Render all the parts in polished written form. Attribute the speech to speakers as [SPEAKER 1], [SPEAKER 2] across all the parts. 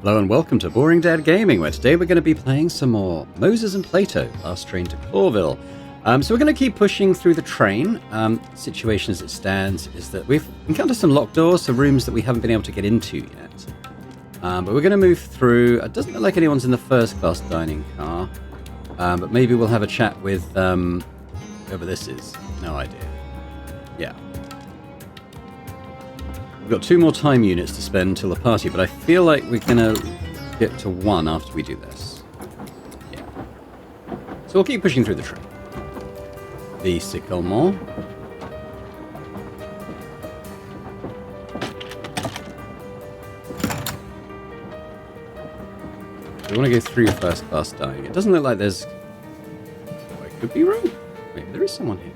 [SPEAKER 1] Hello and welcome to Boring Dad Gaming, where today we're going to be playing some more Moses and Plato, Last Train to Clawville. So we're going to keep pushing through the train. Situation as it stands is that we've encountered some locked doors, so rooms that we haven't been able to get into yet. But we're going to move through. It doesn't look like anyone's in the first class dining car, but maybe we'll have a chat with whoever this is. No idea. Yeah. We've got 2 more time units to spend till the party, but I feel like we're going to get to 1 after we do this. Yeah. So we'll keep pushing through the train. The Sycamore. We want to go through first class dining. It doesn't look like there's... Oh, it could be room. Maybe there is someone here.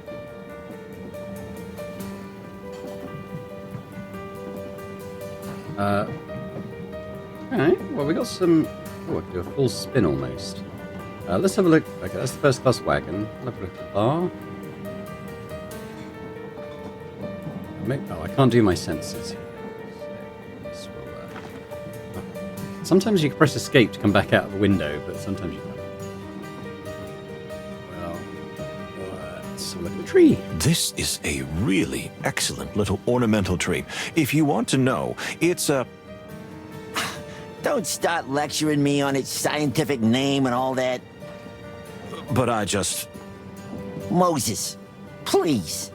[SPEAKER 1] Alright, well we got some... Oh, I can do a full spin almost. Let's have a look. Okay, that's the first class wagon. I'll have a look at the bar. Oh, I can't do my sensors here. So sometimes you can press escape to come back out of the window, but sometimes you can't. Well, let's have a look at the tree.
[SPEAKER 2] This is a really excellent little ornamental tree. If you want to know, it's a...
[SPEAKER 3] Don't start lecturing me on its scientific name and all that.
[SPEAKER 2] But I just...
[SPEAKER 3] Moses, please.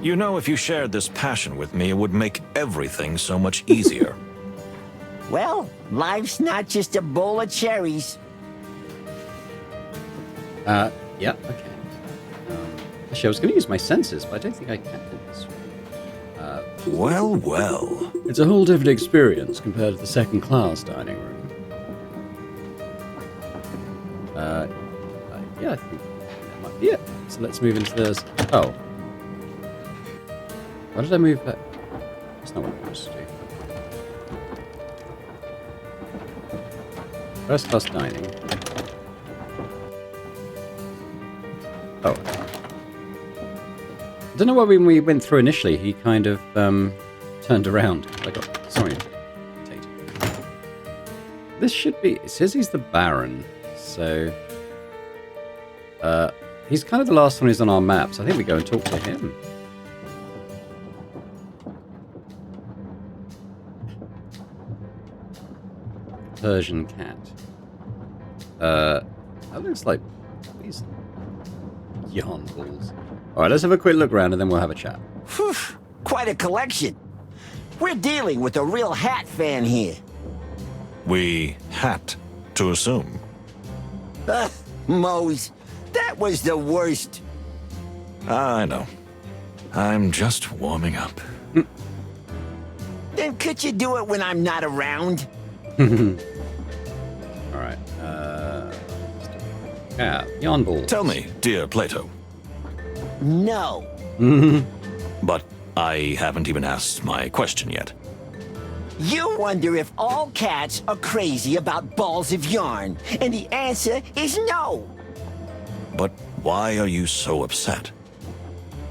[SPEAKER 2] You know, if you shared this passion with me, it would make everything so much easier.
[SPEAKER 3] Well, life's not just a bowl of cherries.
[SPEAKER 1] Yeah, okay. Actually, I was going to use my sensors, but I don't think I can do this.
[SPEAKER 2] Well.
[SPEAKER 1] It's a whole different experience compared to the second class dining room. Yeah, I think that might be it. So let's move into this. Oh. Why did I move back? That's not what I wanted to do. First class dining. Oh. I don't know why when we went through initially, he kind of turned around. I got disoriented. This should be... It says he's the Baron, so... he's kind of the last one who's on our map, so I think we go and talk to him. Persian cat. That looks like these yarn balls. Alright, let's have a quick look around and then we'll have a chat.
[SPEAKER 3] Whew, quite a collection. We're dealing with a real hat fan here.
[SPEAKER 2] We had to assume.
[SPEAKER 3] Mose, that was the worst.
[SPEAKER 2] I know. I'm just warming up.
[SPEAKER 3] Then could you do it when I'm not around?
[SPEAKER 1] Alright, yeah, yarn balls.
[SPEAKER 2] Tell me, dear Plato.
[SPEAKER 3] No.
[SPEAKER 2] But I haven't even asked my question yet.
[SPEAKER 3] You wonder if all cats are crazy about balls of yarn, and the answer is no.
[SPEAKER 2] But why are you so upset?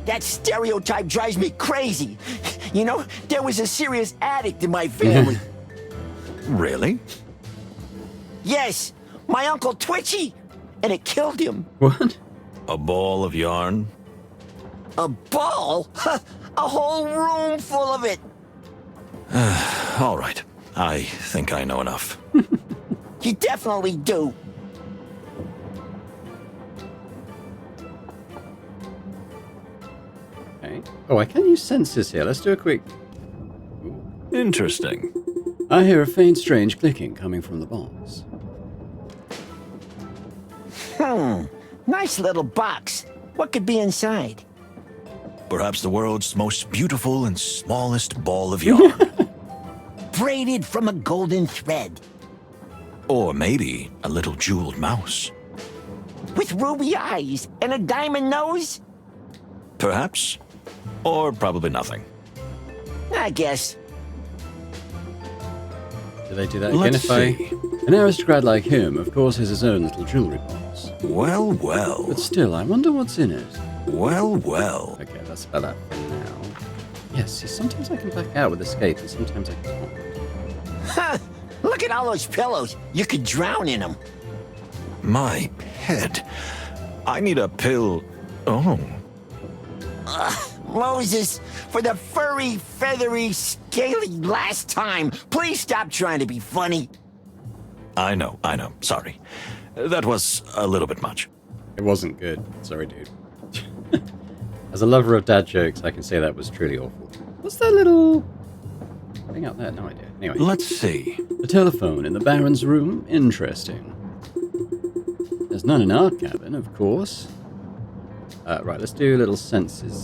[SPEAKER 3] That stereotype drives me crazy. You know, there was a serious addict in my family.
[SPEAKER 2] Really?
[SPEAKER 3] Yes, my Uncle Twitchy, and it killed him.
[SPEAKER 1] What?
[SPEAKER 2] A ball of yarn?
[SPEAKER 3] A ball? A whole room full of it.
[SPEAKER 2] All right. I think I know enough.
[SPEAKER 3] You definitely do.
[SPEAKER 1] Okay. Oh, I can use sensors here. Let's do a quick...
[SPEAKER 2] Interesting.
[SPEAKER 1] I hear a faint, strange clicking coming from the box.
[SPEAKER 3] Nice little box. What could be inside?
[SPEAKER 2] Perhaps the world's most beautiful and smallest ball of yarn.
[SPEAKER 3] Braided from a golden thread.
[SPEAKER 2] Or maybe a little jeweled mouse.
[SPEAKER 3] With ruby eyes and a diamond nose?
[SPEAKER 2] Perhaps. Or probably nothing.
[SPEAKER 3] I guess.
[SPEAKER 1] Did they do that again?
[SPEAKER 2] Let's see.
[SPEAKER 1] An aristocrat like him, of course, has his own little jewelry box.
[SPEAKER 2] Well, well.
[SPEAKER 1] But still, I wonder what's in it.
[SPEAKER 2] Well, well.
[SPEAKER 1] Okay, that's about that for now. Yes, see, sometimes I can back out with escape, and sometimes I can't.
[SPEAKER 3] Ha! Look at all those pillows. You could drown in them.
[SPEAKER 2] My head. I need a pill. Oh.
[SPEAKER 3] Moses, for the furry, feathery, scaly last time, please stop trying to be funny.
[SPEAKER 2] I know. Sorry. That was a little bit much.
[SPEAKER 1] It wasn't good. Sorry, dude. As a lover of dad jokes, I can say that was truly awful. What's that little thing out there? No idea. Anyway.
[SPEAKER 2] Let's see.
[SPEAKER 1] The telephone in the Baron's room? Interesting. There's none in our cabin, of course. Right, let's do a little senses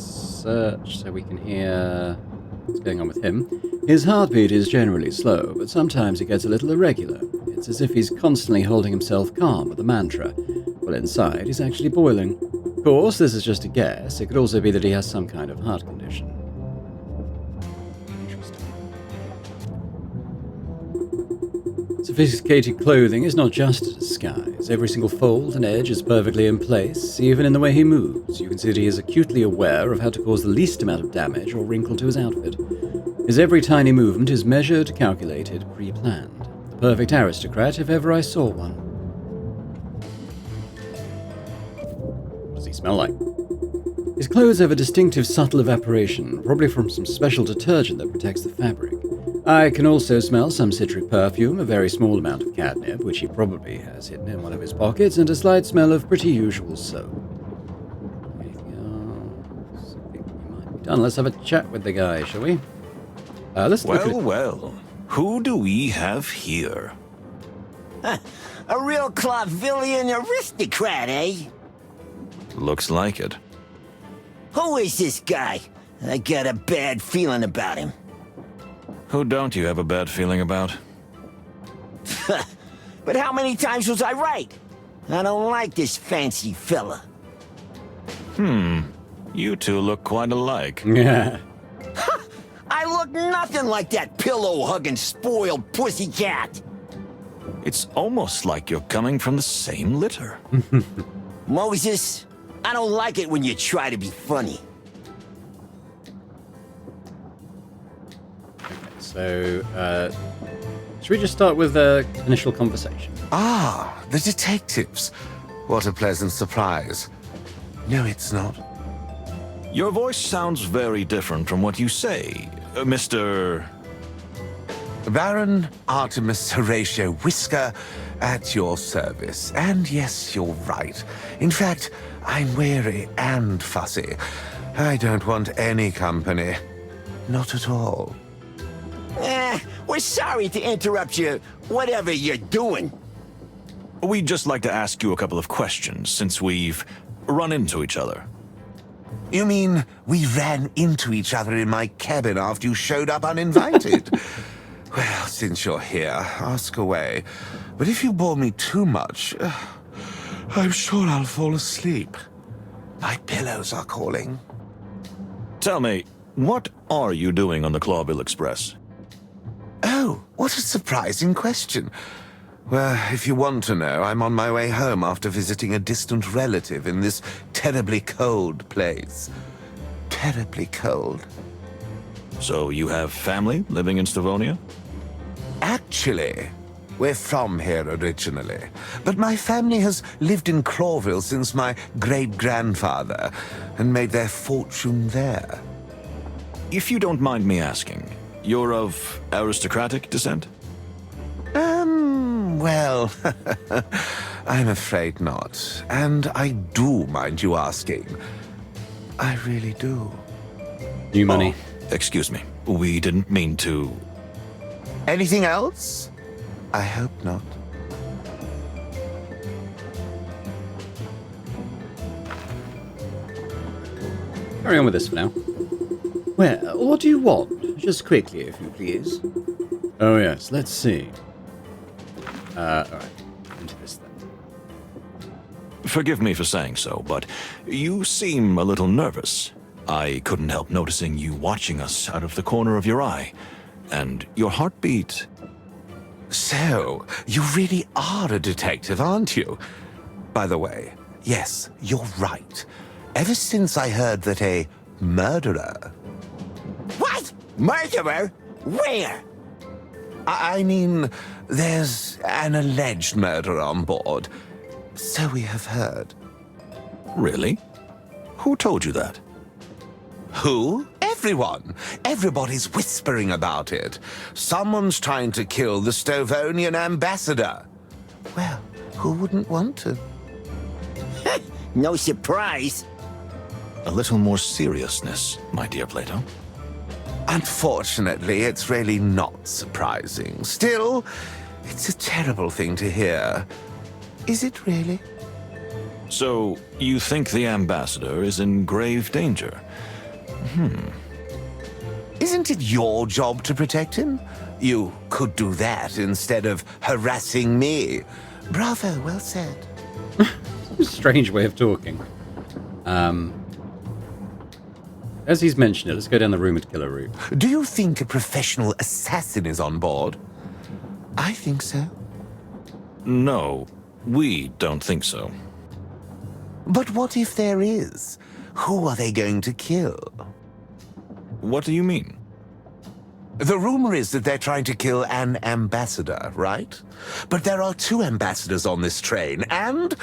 [SPEAKER 1] search so we can hear what's going on with him. His heartbeat is generally slow, but sometimes it gets a little irregular. It's as if he's constantly holding himself calm with a mantra, while inside he's actually boiling. Of course, this is just a guess. It could also be that he has some kind of heart condition. Interesting. Sophisticated clothing is not just a disguise. Every single fold and edge is perfectly in place, even in the way he moves. You can see that he is acutely aware of how to cause the least amount of damage or wrinkle to his outfit. His every tiny movement is measured, calculated, pre-planned. The perfect aristocrat if ever I saw one. What does he smell like? His clothes have a distinctive subtle evaporation, probably from some special detergent that protects the fabric. I can also smell some citric perfume, a very small amount of catnip, which he probably has hidden in one of his pockets, and a slight smell of pretty usual soap. Anything else? I think we might be done. Let's have a chat with the guy, shall we? Let's look at it.
[SPEAKER 2] Well. Who do we have here?
[SPEAKER 3] A real Clawvillian aristocrat, eh?
[SPEAKER 2] Looks like it.
[SPEAKER 3] Who is this guy? I got a bad feeling about him.
[SPEAKER 2] Who don't you have a bad feeling about?
[SPEAKER 3] But how many times was I right? I don't like this fancy fella.
[SPEAKER 2] You two look quite alike.
[SPEAKER 1] Yeah.
[SPEAKER 3] I look nothing like that pillow-hugging, spoiled pussycat.
[SPEAKER 2] It's almost like you're coming from the same litter.
[SPEAKER 3] Moses, I don't like it when you try to be funny.
[SPEAKER 1] So, should we just start with the initial conversation?
[SPEAKER 4] Ah, the detectives. What a pleasant surprise. No, it's not.
[SPEAKER 2] Your voice sounds very different from what you say, Mr.
[SPEAKER 4] Baron Artemis Horatio Whisker, at your service. And yes, you're right. In fact, I'm wary and fussy. I don't want any company. Not at all.
[SPEAKER 3] We're sorry to interrupt you, whatever you're doing.
[SPEAKER 2] We'd just like to ask you a couple of questions since we've run into each other.
[SPEAKER 4] You mean we ran into each other in my cabin after you showed up uninvited? Well, since you're here, ask away. But if you bore me too much, I'm sure I'll fall asleep. My pillows are calling.
[SPEAKER 2] Tell me, what are you doing on the Clawville Express?
[SPEAKER 4] Oh, what a surprising question. Well, if you want to know, I'm on my way home after visiting a distant relative in this terribly cold place. Terribly cold.
[SPEAKER 2] So you have family living in Stavonia?
[SPEAKER 4] Actually, we're from here originally, but my family has lived in Clawville since my great-grandfather and made their fortune there.
[SPEAKER 2] If you don't mind me asking, you're of aristocratic descent?
[SPEAKER 4] Well, I'm afraid not. And I do mind you asking. I really do.
[SPEAKER 1] New money.
[SPEAKER 2] Oh, excuse me. We didn't mean to...
[SPEAKER 4] Anything else? I hope not.
[SPEAKER 1] Carry on with this for now. Well, what do you want? Just quickly, if you please. Oh yes, let's see. Alright. Into this then.
[SPEAKER 2] Forgive me for saying so, but you seem a little nervous. I couldn't help noticing you watching us out of the corner of your eye. And your heartbeat...
[SPEAKER 4] So, you really are a detective, aren't you? By the way, yes, you're right. Ever since I heard that a murderer...
[SPEAKER 3] What? Murderer? Where?
[SPEAKER 4] I mean, there's an alleged murder on board. So we have heard.
[SPEAKER 2] Really? Who told you that?
[SPEAKER 4] Who? Everyone. Everybody's whispering about it. Someone's trying to kill the Stovonian ambassador. Well, who wouldn't want to?
[SPEAKER 3] No surprise.
[SPEAKER 2] A little more seriousness, my dear Plato.
[SPEAKER 4] Unfortunately, it's really not surprising. Still, it's a terrible thing to hear. Is it really?
[SPEAKER 2] So, you think the ambassador is in grave danger?
[SPEAKER 4] Isn't it your job to protect him? You could do that instead of harassing me. Bravo, well said.
[SPEAKER 1] Strange way of talking. As he's mentioned it, let's go down the rumored killer route.
[SPEAKER 4] Do you think a professional assassin is on board? I think so.
[SPEAKER 2] No, we don't think so.
[SPEAKER 4] But what if there is? Who are they going to kill?
[SPEAKER 2] What do you mean?
[SPEAKER 4] The rumor is that they're trying to kill an ambassador, right? But there are 2 ambassadors on this train, and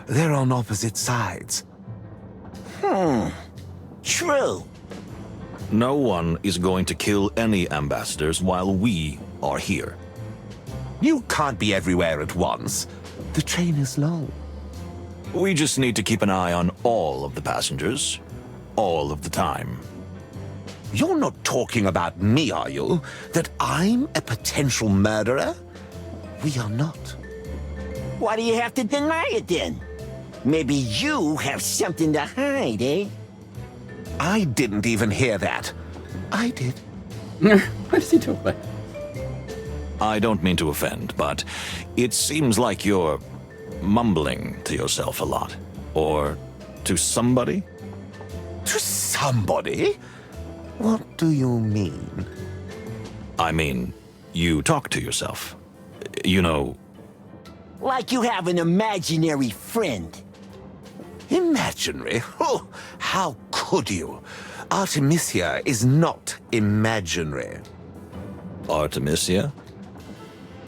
[SPEAKER 4] they're on opposite sides.
[SPEAKER 3] True.
[SPEAKER 2] No one is going to kill any ambassadors while we are here.
[SPEAKER 4] You can't be everywhere at once. The train is long.
[SPEAKER 2] We just need to keep an eye on all of the passengers, all of the time.
[SPEAKER 4] You're not talking about me, are you? That I'm a potential murderer? We are not.
[SPEAKER 3] Why do you have to deny it then? Maybe you have something to hide, eh?
[SPEAKER 4] I didn't even hear that. I did.
[SPEAKER 1] Why does he talk like that?
[SPEAKER 2] I don't mean to offend, but it seems like you're mumbling to yourself a lot. Or to somebody?
[SPEAKER 4] To somebody? What do you mean?
[SPEAKER 2] I mean, you talk to yourself. You know,
[SPEAKER 3] Like you have an imaginary friend.
[SPEAKER 4] Imaginary? Oh, how could you? Artemisia is not imaginary.
[SPEAKER 2] Artemisia?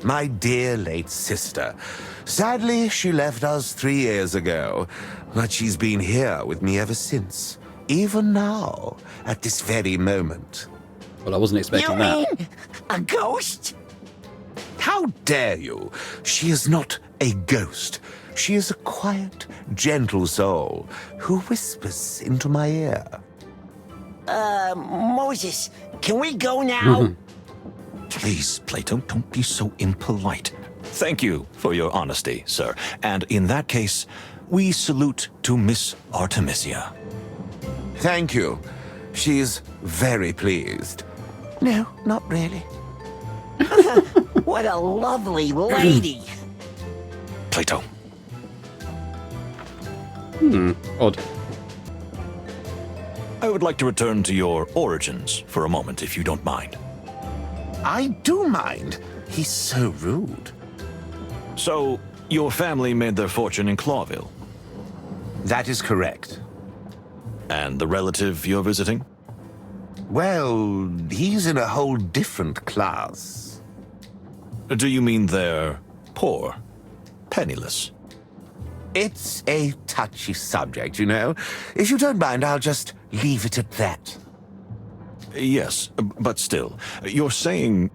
[SPEAKER 4] My dear late sister. Sadly, she left us 3 years ago, but she's been here with me ever since. Even now, at this very moment.
[SPEAKER 1] Well, I wasn't expecting
[SPEAKER 3] You
[SPEAKER 1] that.
[SPEAKER 3] mean a ghost?
[SPEAKER 4] How dare you? She is not a ghost. She is a quiet, gentle soul who whispers into my ear.
[SPEAKER 3] Moses, can we go now?
[SPEAKER 2] Please, Plato, don't be so impolite. Thank you for your honesty, sir. And in that case, we salute to Miss Artemisia.
[SPEAKER 4] Thank you. She's very pleased. No, not really.
[SPEAKER 3] What a lovely lady.
[SPEAKER 2] Plato,
[SPEAKER 1] Odd.
[SPEAKER 2] I would like to return to your origins for a moment, if you don't mind.
[SPEAKER 4] I do mind. He's so rude.
[SPEAKER 2] So, your family made their fortune in Clawville,
[SPEAKER 4] That is correct.
[SPEAKER 2] and the relative you're visiting?
[SPEAKER 4] Well, he's in a whole different class.
[SPEAKER 2] Do you mean they're poor, penniless?
[SPEAKER 4] It's a touchy subject, you know. If you don't mind, I'll just leave it at that.
[SPEAKER 2] Yes, but still, you're saying...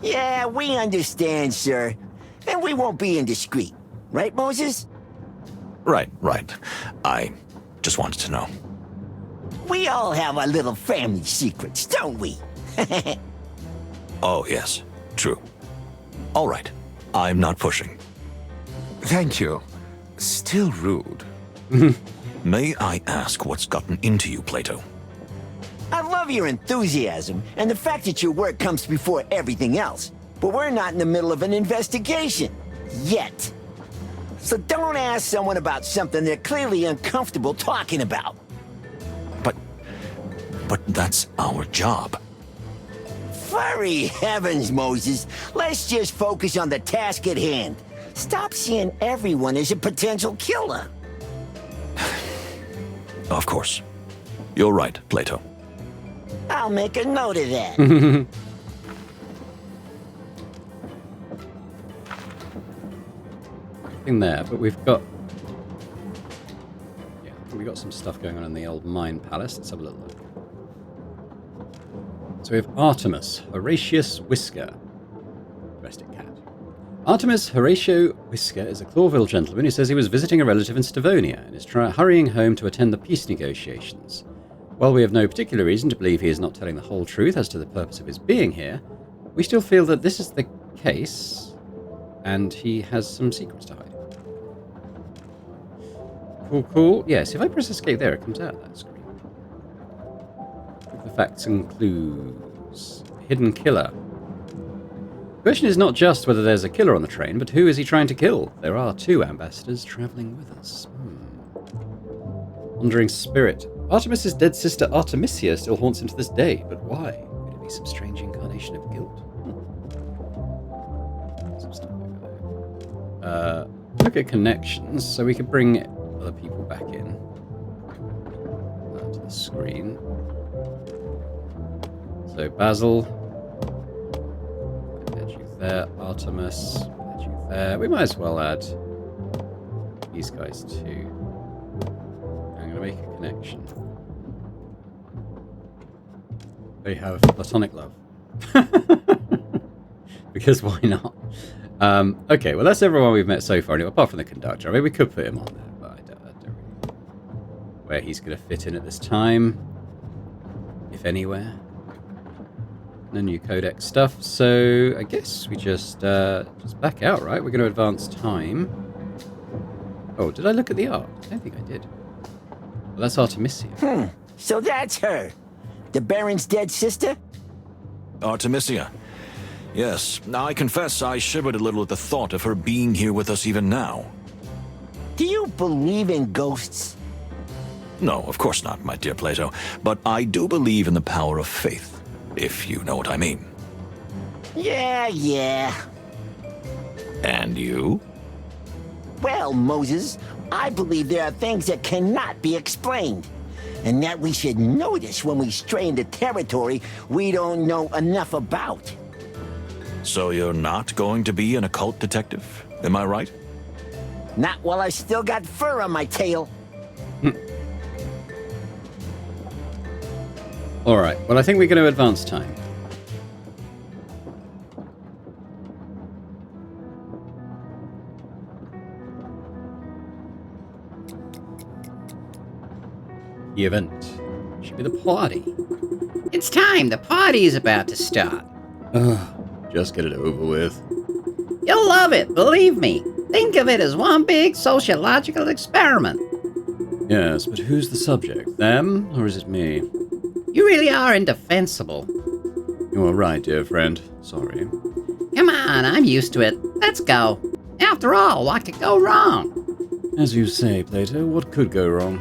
[SPEAKER 3] Yeah, we understand, sir. And we won't be indiscreet. Right, Moses?
[SPEAKER 2] Right. I just wanted to know.
[SPEAKER 3] We all have our little family secrets, don't we?
[SPEAKER 2] Oh, yes, true. All right, I'm not pushing.
[SPEAKER 4] Thank you. Still rude.
[SPEAKER 2] May I ask what's gotten into you, Plato?
[SPEAKER 3] I love your enthusiasm and the fact that your work comes before everything else. But we're not in the middle of an investigation. Yet. So don't ask someone about something they're clearly uncomfortable talking about.
[SPEAKER 2] But that's our job.
[SPEAKER 3] Furry heavens, Moses. Let's just focus on the task at hand. Stop seeing everyone as a potential killer.
[SPEAKER 2] Of course. You're right, Plato.
[SPEAKER 3] I'll make a note of that.
[SPEAKER 1] nothing there, but we've got... Yeah, we've got some stuff going on in the old mine palace. Let's have a little look. So we have Artemis, Horatius Whisker, domestic cat. Artemis Horatio Whisker is a Clawville gentleman who says he was visiting a relative in Stavonia and is hurrying home to attend the peace negotiations. While we have no particular reason to believe he is not telling the whole truth as to the purpose of his being here, we still feel that this is the case, and he has some secrets to hide. Cool. Yes, if I press escape there, it comes out of that screen. The facts and clues. Hidden killer. The question is not just whether there's a killer on the train, but who is he trying to kill? There are 2 ambassadors travelling with us. Wandering spirit. Artemis's dead sister Artemisia still haunts him to this day, but why? Could it be some strange incarnation of guilt? Some stuff over there. Look at connections, so we could bring other people back in. To the screen. So Basil. Add you there. Artemis. Add you there. We might as well add these guys too. I'm going to make a connection. They have platonic love. Because why not? Okay, well that's everyone we've met so far, anyway, apart from the conductor. I mean, we could put him on there, but I don't really know where he's going to fit in at this time, if anywhere. No new codex stuff, so I guess we just back out, right? We're going to advance time. Oh, did I look at the art? I don't think I did. Well, that's Artemisia.
[SPEAKER 3] So that's her. The Baron's dead sister?
[SPEAKER 2] Artemisia. Yes, I confess I shivered a little at the thought of her being here with us even now.
[SPEAKER 3] Do you believe in ghosts?
[SPEAKER 2] No, of course not, my dear Plato, but I do believe in the power of faith, if you know what I mean.
[SPEAKER 3] Yeah.
[SPEAKER 2] And you?
[SPEAKER 3] Well, Moses, I believe there are things that cannot be explained, and that we should notice when we stray into territory we don't know enough about.
[SPEAKER 2] So you're not going to be an occult detective, am I right?
[SPEAKER 3] Not while I've still got fur on my tail.
[SPEAKER 1] Alright, well I think we're going to advance time. The event should be the party.
[SPEAKER 5] It's time. The party is about to start.
[SPEAKER 1] Just get it over with.
[SPEAKER 5] You'll love it, believe me. Think of it as one big sociological experiment.
[SPEAKER 1] Yes, but who's the subject? Them, or is it me?
[SPEAKER 5] You really are indefensible.
[SPEAKER 1] You are right, dear friend. Sorry.
[SPEAKER 5] Come on, I'm used to it. Let's go. After all, what could go wrong?
[SPEAKER 1] As you say, Plato, what could go wrong?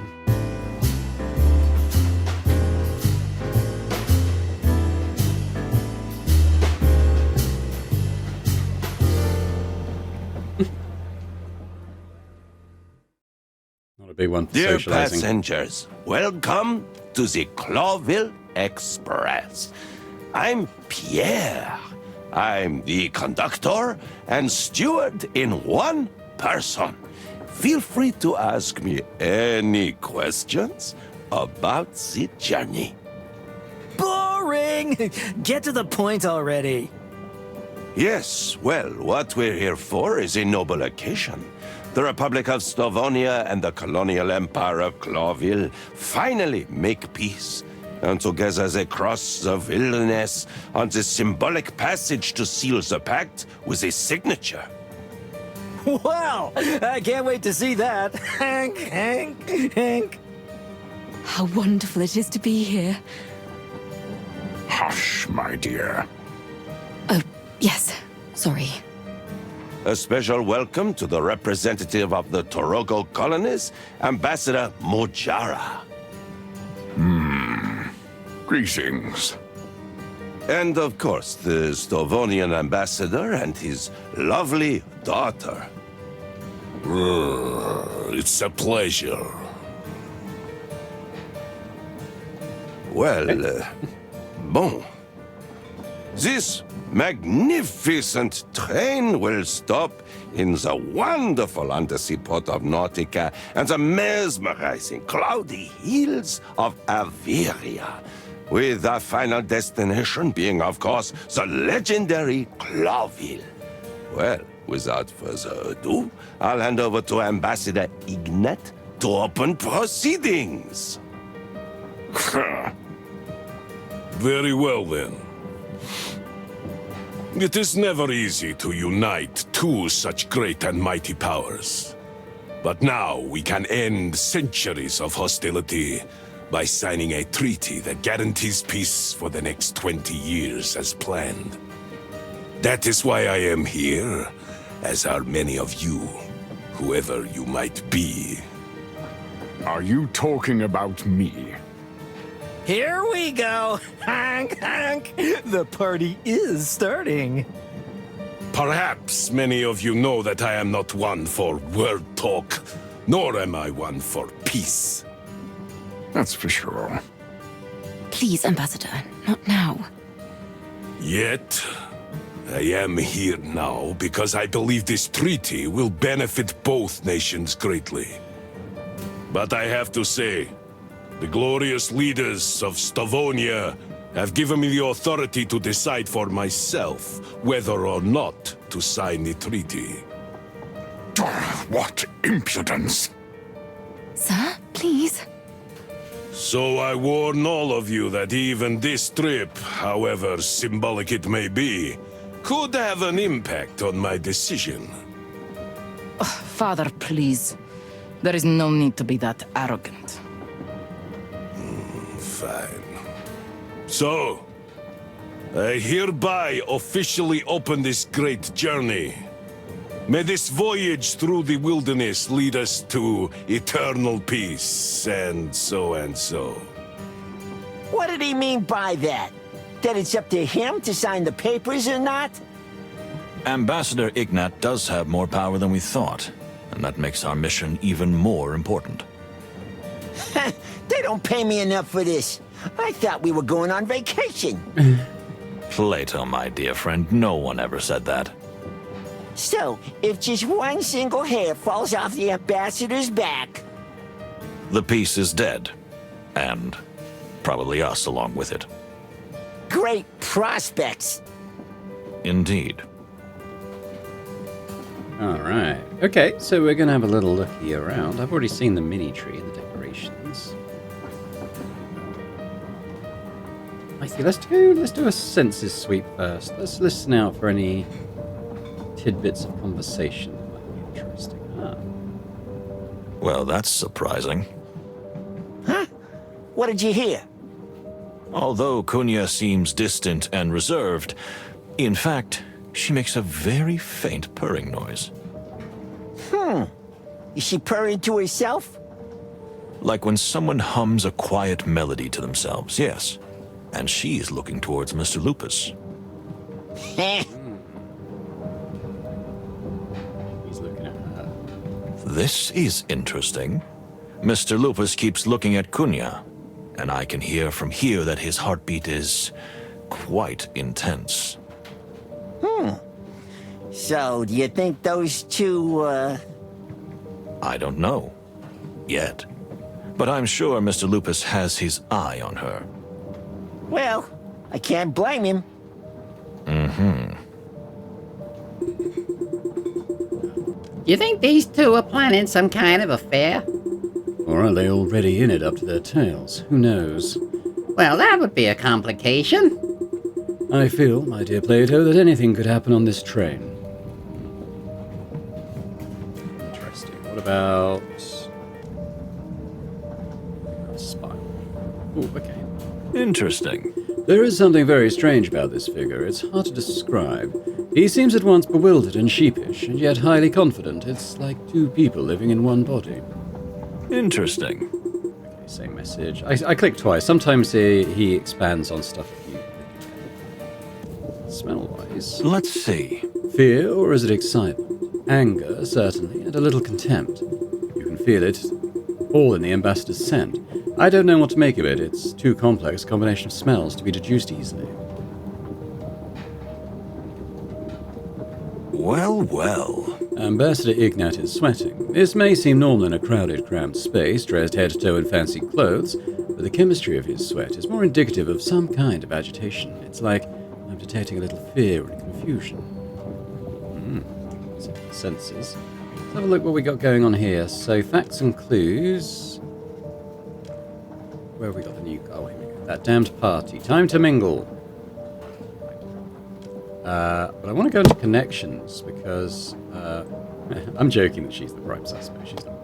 [SPEAKER 1] Not a big one for
[SPEAKER 6] Dear
[SPEAKER 1] socializing.
[SPEAKER 6] passengers, welcome to the Clawville Express. I'm Pierre. I'm the conductor and steward in one person. Feel free to ask me any questions about the journey.
[SPEAKER 7] Boring! Get to the point already.
[SPEAKER 6] Yes, well, what we're here for is a noble occasion. The Republic of Stavonia and the colonial empire of Clawville finally make peace. And together they cross the wilderness on the symbolic passage to seal the pact with a signature.
[SPEAKER 7] Wow! I can't wait to see that. Hank.
[SPEAKER 8] How wonderful it is to be here.
[SPEAKER 6] Hush, my dear.
[SPEAKER 8] Oh, yes. Sorry.
[SPEAKER 6] A special welcome to the representative of the Torogo colonies, Ambassador Mojara.
[SPEAKER 4] Greetings.
[SPEAKER 6] And of course, the Stovonian ambassador and his lovely daughter.
[SPEAKER 4] It's a pleasure.
[SPEAKER 6] Well, bon. This magnificent train will stop in the wonderful undersea port of Nautica and the mesmerizing cloudy hills of Averia, with the final destination being, of course, the legendary Clawville. Well, without further ado, I'll hand over to Ambassador Ignat to open proceedings.
[SPEAKER 9] Very well, then. It is never easy to unite two such great and mighty powers. But now we can end centuries of hostility by signing a treaty that guarantees peace for the next 20 years as planned. That is why I am here, as are many of you, whoever you might be.
[SPEAKER 10] Are you talking about me?
[SPEAKER 7] Here we go! Honk, honk! The party is starting.
[SPEAKER 9] Perhaps many of you know that I am not one for word talk, nor am I one for peace.
[SPEAKER 10] That's for sure.
[SPEAKER 8] Please, Ambassador, not now.
[SPEAKER 9] Yet, I am here now because I believe this treaty will benefit both nations greatly. But I have to say, the glorious leaders of Stavonia have given me the authority to decide for myself whether or not to sign the treaty.
[SPEAKER 10] What impudence!
[SPEAKER 8] Sir, please.
[SPEAKER 9] So I warn all of you that even this trip, however symbolic it may be, could have an impact on my decision.
[SPEAKER 11] Father, please. There is no need to be that arrogant.
[SPEAKER 9] Fine. So, I hereby officially open this great journey. May this voyage through the wilderness lead us to eternal peace, and so and so.
[SPEAKER 3] What did he mean by that? That it's up to him to sign the papers or not?
[SPEAKER 2] Ambassador Ignat does have more power than we thought, and that makes our mission even more important.
[SPEAKER 3] They don't pay me enough for this. I thought we were going on vacation.
[SPEAKER 2] Plato, my dear friend, no one ever said that.
[SPEAKER 3] So, if just one single hair falls off the ambassador's back...
[SPEAKER 2] The peace is dead. And probably us along with it.
[SPEAKER 3] Great prospects.
[SPEAKER 2] Indeed.
[SPEAKER 1] All right. Okay, so we're going to have a little looky around. I've already seen the mini tree and the decorations. I see. Let's do a senses sweep first. Let's listen out for any tidbits of conversation that might be interesting.
[SPEAKER 2] Well, that's surprising.
[SPEAKER 3] Huh? What did you hear?
[SPEAKER 2] Although Kunya seems distant and reserved, in fact, she makes a very faint purring noise.
[SPEAKER 3] Is she purring to herself?
[SPEAKER 2] Like when someone hums a quiet melody to themselves, yes. And she is looking towards Mr. Lupus.
[SPEAKER 1] He's looking at her.
[SPEAKER 2] This is interesting. Mr. Lupus keeps looking at Kunya, and I can hear from here that his heartbeat is quite intense.
[SPEAKER 3] So, do you think those two,
[SPEAKER 2] I don't know. Yet. But I'm sure Mr. Lupus has his eye on her.
[SPEAKER 3] Well, I can't blame him.
[SPEAKER 5] You think these two are planning some kind of affair?
[SPEAKER 1] Or are they already in it up to their tails? Who knows?
[SPEAKER 5] Well, that would be a complication.
[SPEAKER 1] I feel, my dear Plato, that anything could happen on this train. Interesting. What about... spy? Ooh, okay.
[SPEAKER 2] Interesting.
[SPEAKER 1] There is something very strange about this figure. It's hard to describe. He seems at once bewildered and sheepish, and yet highly confident. It's like two people living in one body.
[SPEAKER 2] Interesting.
[SPEAKER 1] Okay, same message. I clicked twice. Sometimes he expands on stuff. Smell-wise.
[SPEAKER 2] Let's see.
[SPEAKER 1] Fear, or is it excitement? Anger, certainly, and a little contempt. You can feel it all in the ambassador's scent. I don't know what to make of it. It's too complex a combination of smells to be deduced easily.
[SPEAKER 2] Well, well.
[SPEAKER 1] Ambassador Ignat is sweating. This may seem normal in a crowded, cramped space, dressed head to toe in fancy clothes, but the chemistry of his sweat is more indicative of some kind of agitation. It's like I'm detecting a little fear and confusion. Senses. Let's have a look what we got going on here. So, facts and clues. Where have we got the new... Oh, here we go. That damned party. Time to mingle. But I want to go into connections because I'm joking that she's the prime suspect. She's not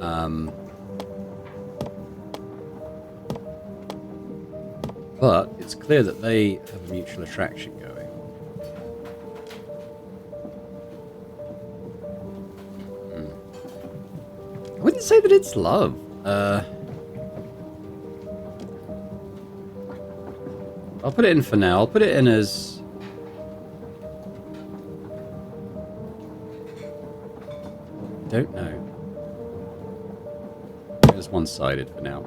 [SPEAKER 1] real. But it's clear that they have a mutual attraction going. I wouldn't say that it's love. I'll put it in for now. I'll put it in as... don't know. It's one-sided for now.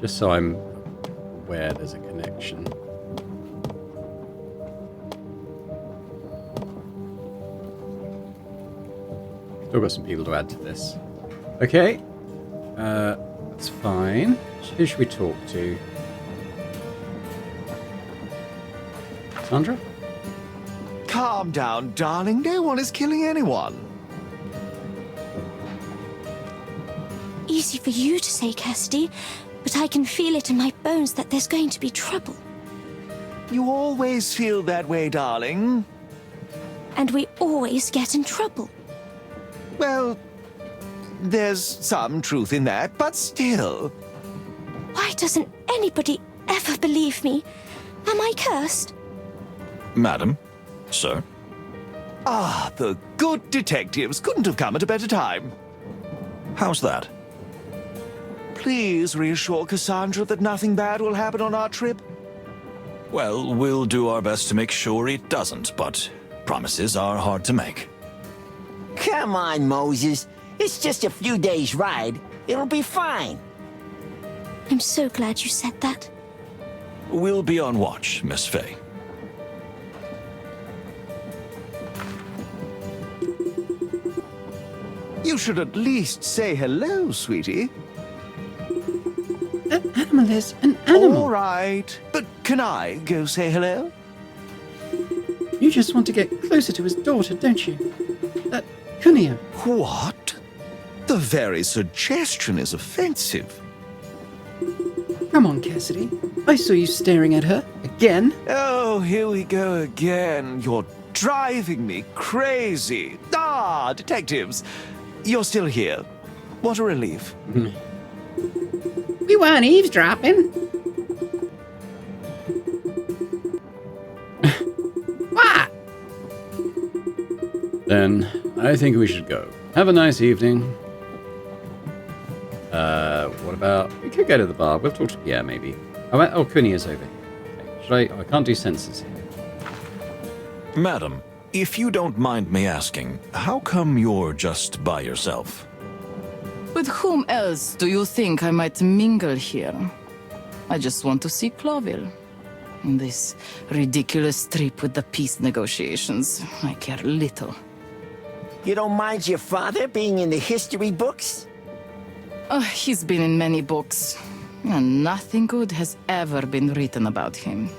[SPEAKER 1] Just so I'm aware there's a connection. Still got some people to add to this. Okay. That's fine. Who should we talk to? Sandra?
[SPEAKER 7] Calm down, darling. No one is killing anyone.
[SPEAKER 12] Easy for you to say, Cassidy, but I can feel it in my bones that there's going to be trouble.
[SPEAKER 7] You always feel that way, darling.
[SPEAKER 12] And we always get in trouble.
[SPEAKER 7] Well, there's some truth in that, but still.
[SPEAKER 12] Why doesn't anybody ever believe me? Am I cursed?
[SPEAKER 2] Madam? Sir?
[SPEAKER 7] Ah, the good detectives couldn't have come at a better time.
[SPEAKER 2] How's that?
[SPEAKER 7] Please reassure Cassandra that nothing bad will happen on our trip.
[SPEAKER 2] Well, we'll do our best to make sure it doesn't, but promises are hard to make.
[SPEAKER 3] Come on, Moses. It's just a few days' ride. It'll be fine.
[SPEAKER 12] I'm so glad you said that.
[SPEAKER 2] We'll be on watch, Miss Fay.
[SPEAKER 7] You should at least say hello, sweetie.
[SPEAKER 5] An animal is an animal.
[SPEAKER 7] All right, but can I go say hello?
[SPEAKER 5] You just want to get closer to his daughter, don't you? Cunia.
[SPEAKER 7] What? The very suggestion is offensive.
[SPEAKER 5] Come on, Cassidy. I saw you staring at her. Again.
[SPEAKER 7] Oh, here we go again. You're driving me crazy. Ah, detectives. You're still here. What a relief.
[SPEAKER 5] We weren't eavesdropping. What?
[SPEAKER 1] Then I think we should go. Have a nice evening. What about... we could go to the bar. We'll talk to Pierre, maybe. Oh, Cunia's over here. Okay. Should I... oh, I can't do senses here.
[SPEAKER 2] Madam, if you don't mind me asking, how come you're just by yourself?
[SPEAKER 11] With whom else do you think I might mingle here? I just want to see Clawville. This ridiculous trip with the peace negotiations, I care little.
[SPEAKER 3] You don't mind your father being in the history books?
[SPEAKER 11] He's been in many books, and nothing good has ever been written about him.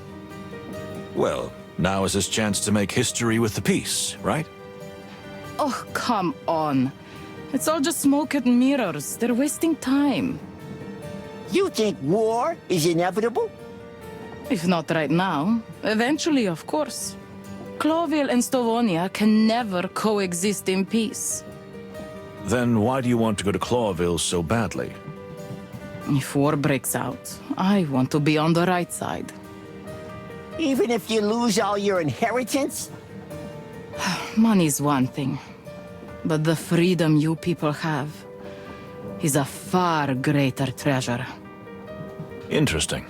[SPEAKER 2] Well, now is his chance to make history with the peace, right?
[SPEAKER 11] Oh, come on. It's all just smoke and mirrors. They're wasting time.
[SPEAKER 3] You think war is inevitable?
[SPEAKER 11] If not right now, eventually, of course. Clawville and Stavonia can never coexist in peace.
[SPEAKER 2] Then why do you want to go to Clawville so badly?
[SPEAKER 11] If war breaks out, I want to be on the right side.
[SPEAKER 3] Even if you lose all your inheritance?
[SPEAKER 11] Money's one thing, but the freedom you people have is a far greater treasure.
[SPEAKER 2] Interesting.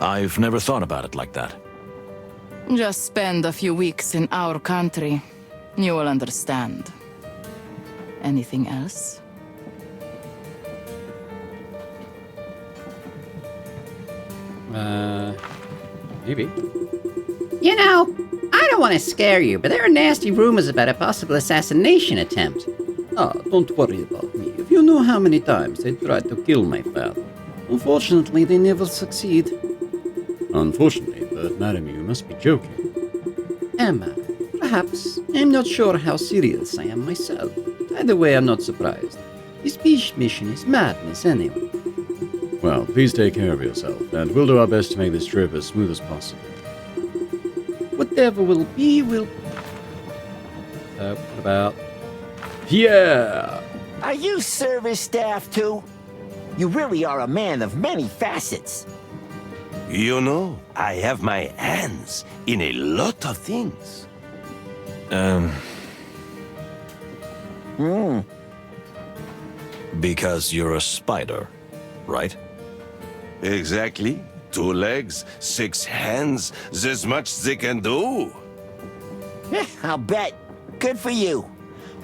[SPEAKER 2] I've never thought about it like that.
[SPEAKER 11] Just spend a few weeks in our country. You will understand. Anything else?
[SPEAKER 1] Maybe.
[SPEAKER 5] You know, I don't want to scare you, but there are nasty rumors about a possible assassination attempt.
[SPEAKER 1] Ah, don't worry about me. If you know how many times they tried to kill my father. Unfortunately, they never succeed. Unfortunately, but madam, you must be joking. Am I? Perhaps. I'm not sure how serious I am myself. Either way, I'm not surprised. This peace mission is madness anyway. Well, please take care of yourself, and we'll do our best to make this trip as smooth as possible. Whatever will be, will... what about... Yeah!
[SPEAKER 3] Are you service staff too? You really are a man of many facets.
[SPEAKER 6] You know, I have my hands in a lot of things.
[SPEAKER 2] Because you're a spider, right?
[SPEAKER 6] Exactly. 2 legs, 6 hands, this much they can do.
[SPEAKER 3] I'll bet. Good for you.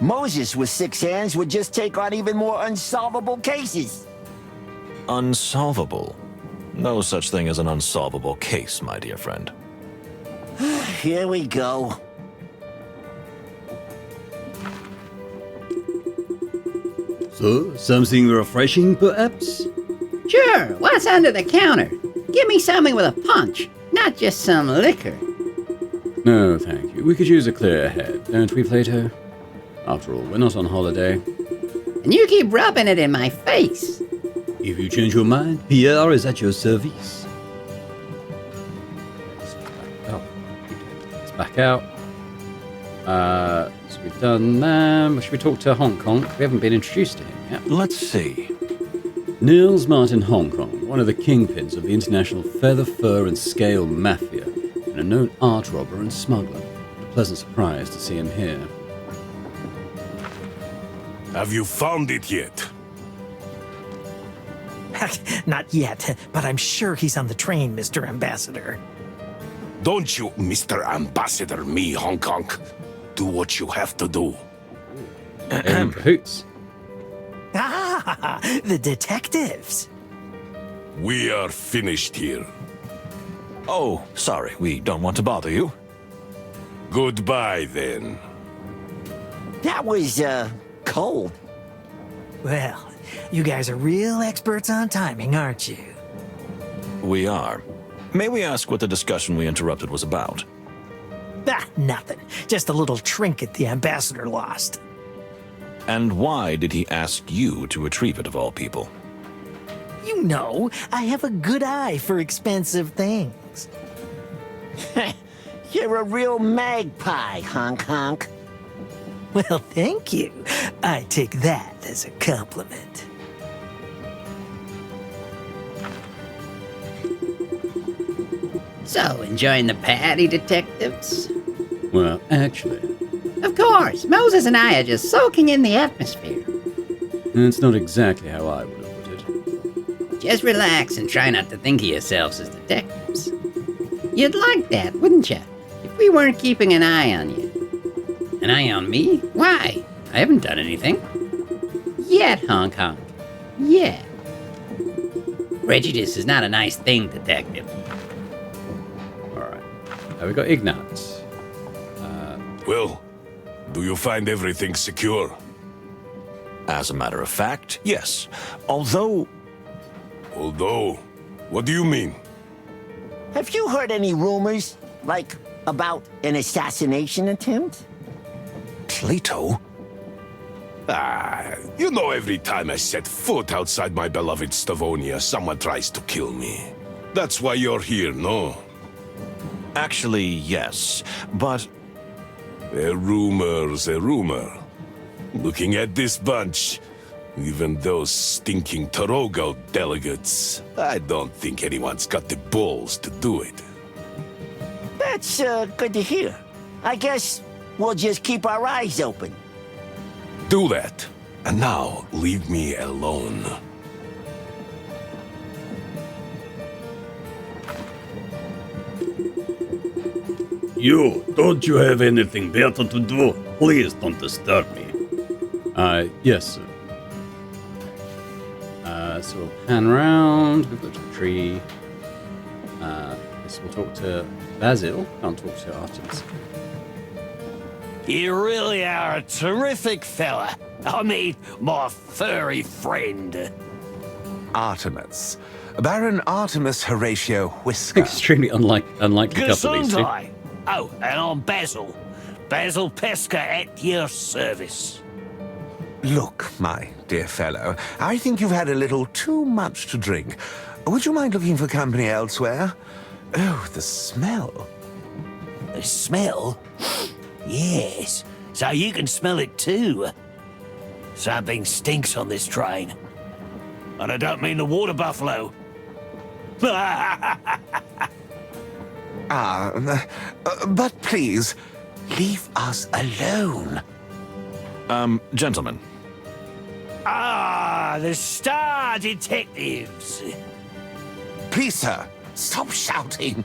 [SPEAKER 3] Moses with 6 hands would just take on even more unsolvable cases.
[SPEAKER 2] Unsolvable? No such thing as an unsolvable case, my dear friend.
[SPEAKER 3] Here we go.
[SPEAKER 1] So, something refreshing, perhaps?
[SPEAKER 5] Sure, what's under the counter? Give me something with a punch, not just some liquor.
[SPEAKER 1] No, thank you. We could use a clear head, don't we, Plato? After all, we're not on holiday.
[SPEAKER 5] And you keep rubbing it in my face.
[SPEAKER 1] If you change your mind, Pierre is at your service. Let's back out. So we've done that. Should we talk to Hong Kong? We haven't been introduced to him yet.
[SPEAKER 2] Let's see.
[SPEAKER 1] Niels Martin Hong Kong, one of the kingpins of the international feather, fur, and scale mafia, and a known art robber and smuggler. A pleasant surprise to see him here.
[SPEAKER 9] Have you found it yet?
[SPEAKER 13] Not yet, but I'm sure he's on the train, Mr. Ambassador.
[SPEAKER 9] Don't you, Mr. Ambassador, me, Hong Kong. Do what you have to do.
[SPEAKER 1] In cahoots.
[SPEAKER 13] Ah, the detectives.
[SPEAKER 9] We are finished here.
[SPEAKER 2] Oh, sorry, we don't want to bother you.
[SPEAKER 9] Goodbye, then.
[SPEAKER 3] That was, cold.
[SPEAKER 13] Well, you guys are real experts on timing, aren't you?
[SPEAKER 2] We are. May we ask what the discussion we interrupted was about?
[SPEAKER 13] Ah, nothing. Just a little trinket the ambassador lost.
[SPEAKER 2] And why did he ask you to retrieve it, of all people?
[SPEAKER 13] You know, I have a good eye for expensive things.
[SPEAKER 3] You're a real magpie, Honk Honk.
[SPEAKER 13] Well, thank you. I take that as a compliment.
[SPEAKER 5] So, enjoying the party, detectives?
[SPEAKER 1] Well, actually,
[SPEAKER 5] Of course, Moses and I are just soaking in the atmosphere.
[SPEAKER 1] it's not exactly how I would have put it.
[SPEAKER 5] Just relax and try not to think of yourselves as detectives. You'd like that, wouldn't you? If we weren't keeping an eye on you. An eye on me? Why? I haven't done anything. Yet, Hong Kong. Yet. Prejudice is not a nice thing, detective.
[SPEAKER 1] Alright. Now we got Ignat.
[SPEAKER 9] Well, do you find everything secure?
[SPEAKER 2] As a matter of fact, yes. Although...
[SPEAKER 9] Although? What do you mean?
[SPEAKER 3] Have you heard any rumors, like, about an assassination attempt?
[SPEAKER 2] Plato?
[SPEAKER 9] You know, every time I set foot outside my beloved Stavonia, someone tries to kill me. That's why you're here, no?
[SPEAKER 2] Actually, yes. But...
[SPEAKER 9] A rumor's a rumor. Looking at this bunch, even those stinking Torogo delegates, I don't think anyone's got the balls to do it.
[SPEAKER 3] That's, good to hear. I guess we'll just keep our eyes open.
[SPEAKER 9] Do that. And now, leave me alone.
[SPEAKER 14] You, don't you have anything better to do? Please don't disturb me.
[SPEAKER 1] Yes, sir. So we'll pan around. We've got a tree. We'll talk to Basil. Can't talk to Artemis.
[SPEAKER 15] You really are a terrific fella. I mean, my furry friend.
[SPEAKER 4] Artemis. Baron Artemis Horatio Whisker.
[SPEAKER 1] Extremely unlikely couple, these two.
[SPEAKER 15] Gesundheit. Oh, and I'm Basil. Basil Pesca at your service.
[SPEAKER 4] Look, my dear fellow, I think you've had a little too much to drink. Would you mind looking for company elsewhere? Oh, the smell.
[SPEAKER 15] The smell? Yes. So you can smell it too. Something stinks on this train. And I don't mean the water buffalo.
[SPEAKER 4] But please, leave us alone.
[SPEAKER 2] Gentlemen.
[SPEAKER 15] Ah, the Star Detectives.
[SPEAKER 4] Please, sir, stop shouting.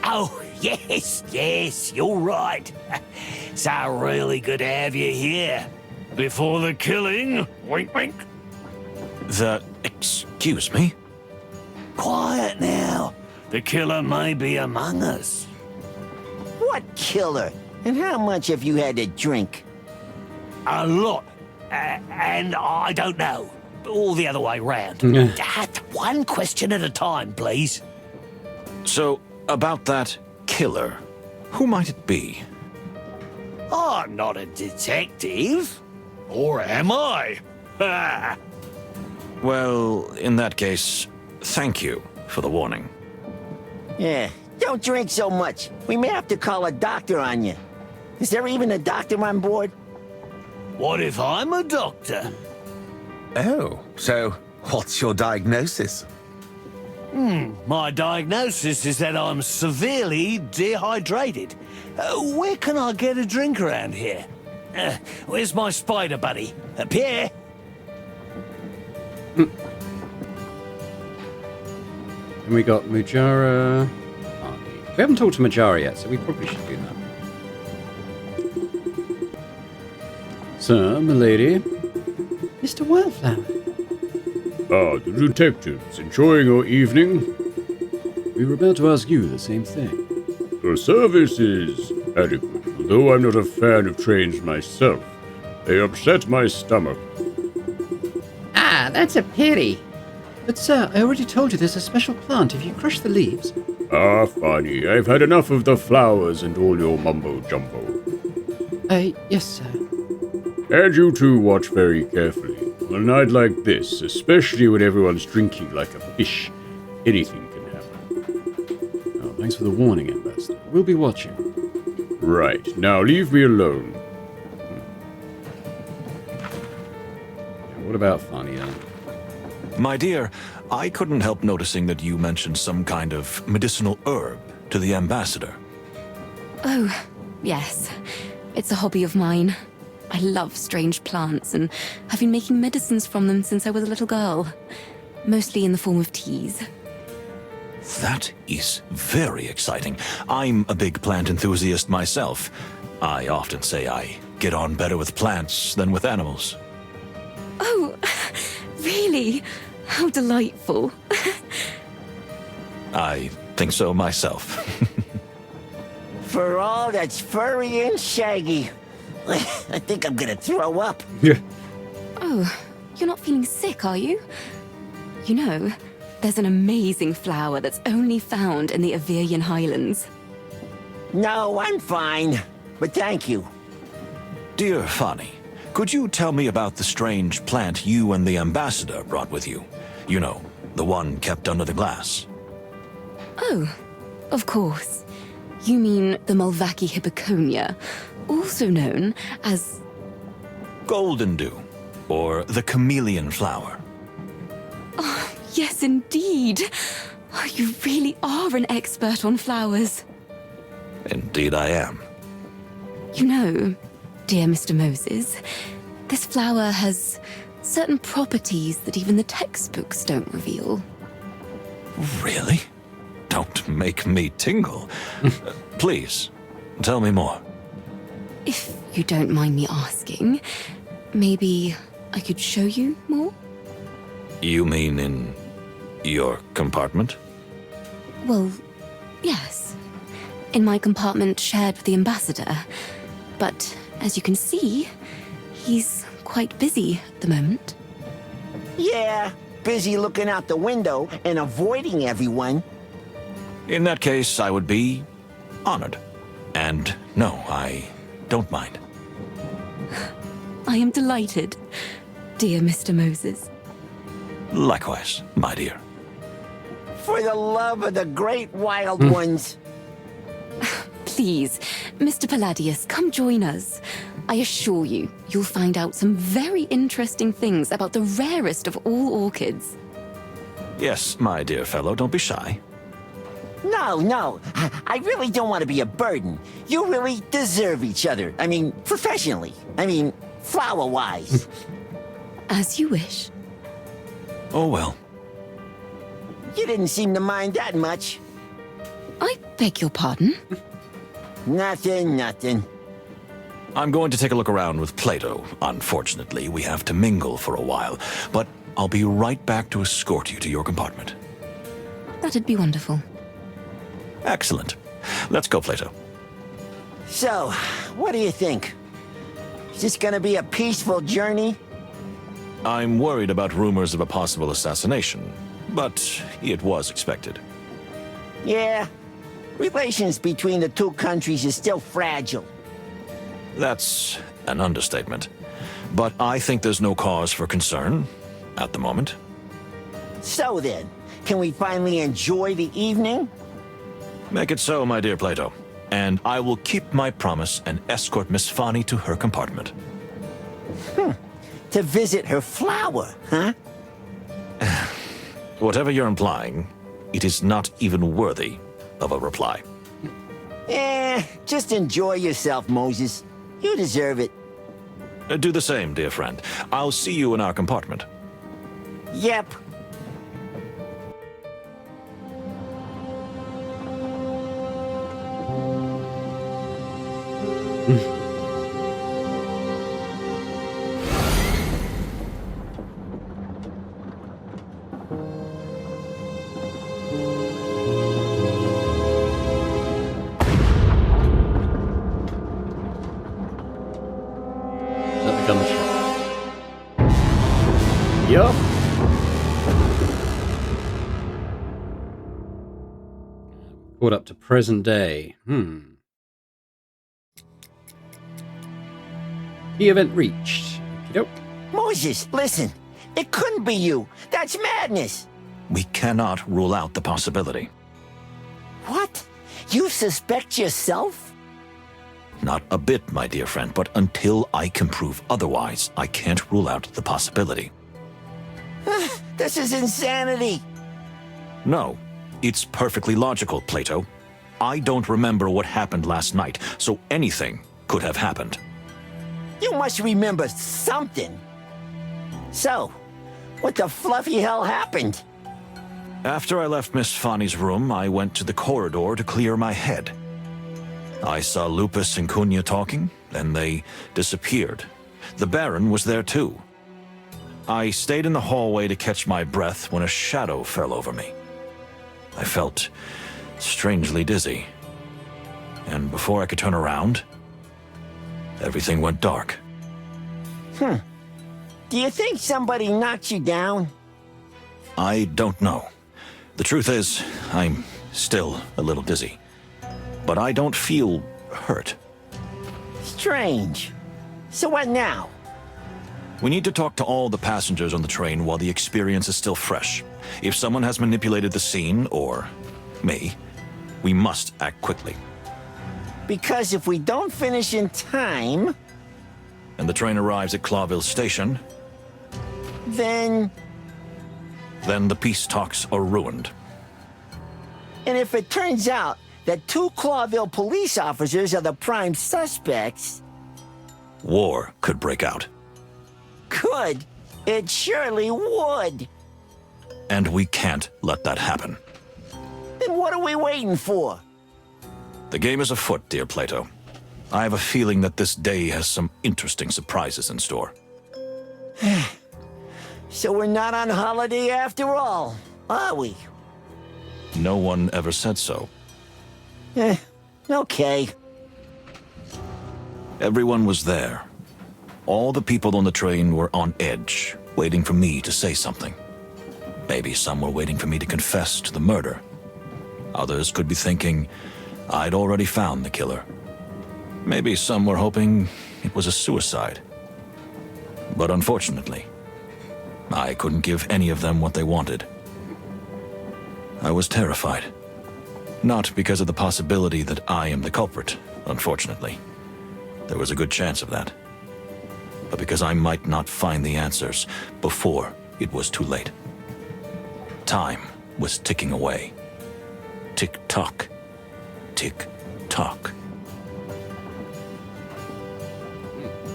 [SPEAKER 15] Oh, yes, you're right. It's really good to have you here. Before the killing, wink, wink.
[SPEAKER 2] Excuse me?
[SPEAKER 15] Quiet now. The killer may be among us.
[SPEAKER 3] What killer? And how much have you had to drink?
[SPEAKER 15] A lot. And I don't know. All the other way round. One question at a time, please.
[SPEAKER 2] So, about that killer, who might it be?
[SPEAKER 15] I'm not a detective. Or am I?
[SPEAKER 2] Well, in that case, thank you for the warning.
[SPEAKER 3] Yeah, don't drink so much. We may have to call a doctor on you. Is there even a doctor on board?
[SPEAKER 15] What if I'm a doctor?
[SPEAKER 4] Oh, so what's your diagnosis?
[SPEAKER 15] My diagnosis is that I'm severely dehydrated. Where can I get a drink around here? Where's my spider buddy? Pierre?
[SPEAKER 1] And we got Mujara. We haven't talked to Mujara yet, so we probably should do that. Sir, milady. Mr. Wildflower.
[SPEAKER 14] Ah, the detectives, enjoying your evening?
[SPEAKER 1] We were about to ask you the same thing.
[SPEAKER 14] The service is adequate, although I'm not a fan of trains myself. They upset my stomach.
[SPEAKER 5] Ah, that's a pity.
[SPEAKER 1] But sir, I already told you there's a special plant if you crush the leaves.
[SPEAKER 14] Ah, funny. I've had enough of the flowers and all your mumbo-jumbo.
[SPEAKER 1] Yes, sir.
[SPEAKER 14] And you two watch very carefully. On a night like this, especially when everyone's drinking like a fish, anything can happen.
[SPEAKER 1] Oh, thanks for the warning, Ambassador. We'll be watching.
[SPEAKER 14] Right. Now leave me alone.
[SPEAKER 1] What about Fania?
[SPEAKER 2] My dear, I couldn't help noticing that you mentioned some kind of medicinal herb to the ambassador.
[SPEAKER 8] Oh, yes. It's a hobby of mine. I love strange plants and have been making medicines from them since I was a little girl. Mostly in the form of teas.
[SPEAKER 2] That is very exciting. I'm a big plant enthusiast myself. I often say I get on better with plants than with animals.
[SPEAKER 8] Oh, really? How delightful.
[SPEAKER 2] I think so myself.
[SPEAKER 3] For all that's furry and shaggy. I think I'm gonna throw up.
[SPEAKER 1] Yeah.
[SPEAKER 8] Oh, you're not feeling sick, are you? You know, there's an amazing flower that's only found in the Averian Highlands.
[SPEAKER 3] No, I'm fine. But thank you.
[SPEAKER 2] Dear Fanny, could you tell me about the strange plant you and the ambassador brought with you? You know, the one kept under the glass.
[SPEAKER 8] Oh, of course. You mean the Mulvaki hippoconia, also known as...
[SPEAKER 2] Golden dew, or the chameleon flower.
[SPEAKER 8] Oh, yes, indeed. Oh, you really are an expert on flowers.
[SPEAKER 2] Indeed I am.
[SPEAKER 8] You know, dear Mr. Moses, this flower has certain properties that even the textbooks don't reveal.
[SPEAKER 2] Really? Don't make me tingle. Please, tell me more.
[SPEAKER 8] If you don't mind me asking, maybe I could show you more?
[SPEAKER 2] You mean in your compartment?
[SPEAKER 8] Well, yes. in my compartment shared with the ambassador. But as you can see, he's quite busy at the moment.
[SPEAKER 3] Yeah, busy looking out the window and avoiding everyone.
[SPEAKER 2] In that case, I would be honored. And no, I don't mind.
[SPEAKER 8] I am delighted, dear Mr. Moses.
[SPEAKER 2] Likewise, my dear.
[SPEAKER 3] For the love of the great wild ones.
[SPEAKER 8] Please, Mr. Palladius, come join us. I assure you, you'll find out some very interesting things about the rarest of all orchids.
[SPEAKER 2] Yes, my dear fellow, don't be shy.
[SPEAKER 3] No. I really don't want to be a burden. You really deserve each other. I mean, professionally. I mean, flower-wise.
[SPEAKER 8] As you wish.
[SPEAKER 2] Oh, well.
[SPEAKER 3] You didn't seem to mind that much.
[SPEAKER 8] I beg your pardon?
[SPEAKER 3] Nothing.
[SPEAKER 2] I'm going to take a look around with Plato. Unfortunately, we have to mingle for a while, but I'll be right back to escort you to your compartment.
[SPEAKER 8] That'd be wonderful.
[SPEAKER 2] Excellent. Let's go, Plato.
[SPEAKER 3] So, what do you think? Is this gonna be a peaceful journey?
[SPEAKER 2] I'm worried about rumors of a possible assassination, but it was expected.
[SPEAKER 3] Yeah. Relations between the two countries is still fragile.
[SPEAKER 2] That's an understatement. But I think there's no cause for concern at the moment.
[SPEAKER 3] So then, can we finally enjoy the evening?
[SPEAKER 2] Make it so, my dear Plato. And I will keep my promise and escort Miss Fani to her compartment.
[SPEAKER 3] To visit her flower, huh?
[SPEAKER 2] Whatever you're implying, it is not even worthy of a reply.
[SPEAKER 3] Just enjoy yourself, Moses. You deserve it.
[SPEAKER 2] Do the same, dear friend. I'll see you in our compartment.
[SPEAKER 3] Yep.
[SPEAKER 1] Yup. Caught up to present day. Key event reached. Okey-doke.
[SPEAKER 3] Moses, listen. It couldn't be you. That's madness.
[SPEAKER 2] We cannot rule out the possibility.
[SPEAKER 3] What? You suspect yourself?
[SPEAKER 2] Not a bit, my dear friend, but until I can prove otherwise, I can't rule out the possibility.
[SPEAKER 3] This is insanity.
[SPEAKER 2] No, it's perfectly logical, Plato. I don't remember what happened last night, so anything could have happened.
[SPEAKER 3] You must remember something. So, what the fluffy hell happened?
[SPEAKER 2] After I left Miss Fani's room, I went to the corridor to clear my head. I saw Lupus and Cunha talking, then they disappeared. The Baron was there too. I stayed in the hallway to catch my breath when a shadow fell over me. I felt strangely dizzy. And before I could turn around, everything went dark.
[SPEAKER 3] Do you think somebody knocked you down?
[SPEAKER 2] I don't know. The truth is, I'm still a little dizzy. But I don't feel hurt.
[SPEAKER 3] Strange. So what now?
[SPEAKER 2] We need to talk to all the passengers on the train while the experience is still fresh. If someone has manipulated the scene, or me, we must act quickly.
[SPEAKER 3] Because if we don't finish in time...
[SPEAKER 2] And the train arrives at Clawville Station...
[SPEAKER 3] Then
[SPEAKER 2] the peace talks are ruined.
[SPEAKER 3] And if it turns out that two Clawville police officers are the prime suspects...
[SPEAKER 2] War could break out.
[SPEAKER 3] Could. It surely would.
[SPEAKER 2] And we can't let that happen.
[SPEAKER 3] Then what are we waiting for?
[SPEAKER 2] The game is afoot, dear Plato. I have a feeling that this day has some interesting surprises in store.
[SPEAKER 3] So we're not on holiday after all, are we?
[SPEAKER 2] No one ever said so.
[SPEAKER 3] Okay.
[SPEAKER 2] Everyone was there. All the people on the train were on edge, waiting for me to say something. Maybe some were waiting for me to confess to the murder. Others could be thinking I'd already found the killer. Maybe some were hoping it was a suicide. But unfortunately, I couldn't give any of them what they wanted. I was terrified. Not because of the possibility that I am the culprit, unfortunately. There was a good chance of that. But because I might not find the answers before it was too late. Time was ticking away. Tick-tock. Tick-tock.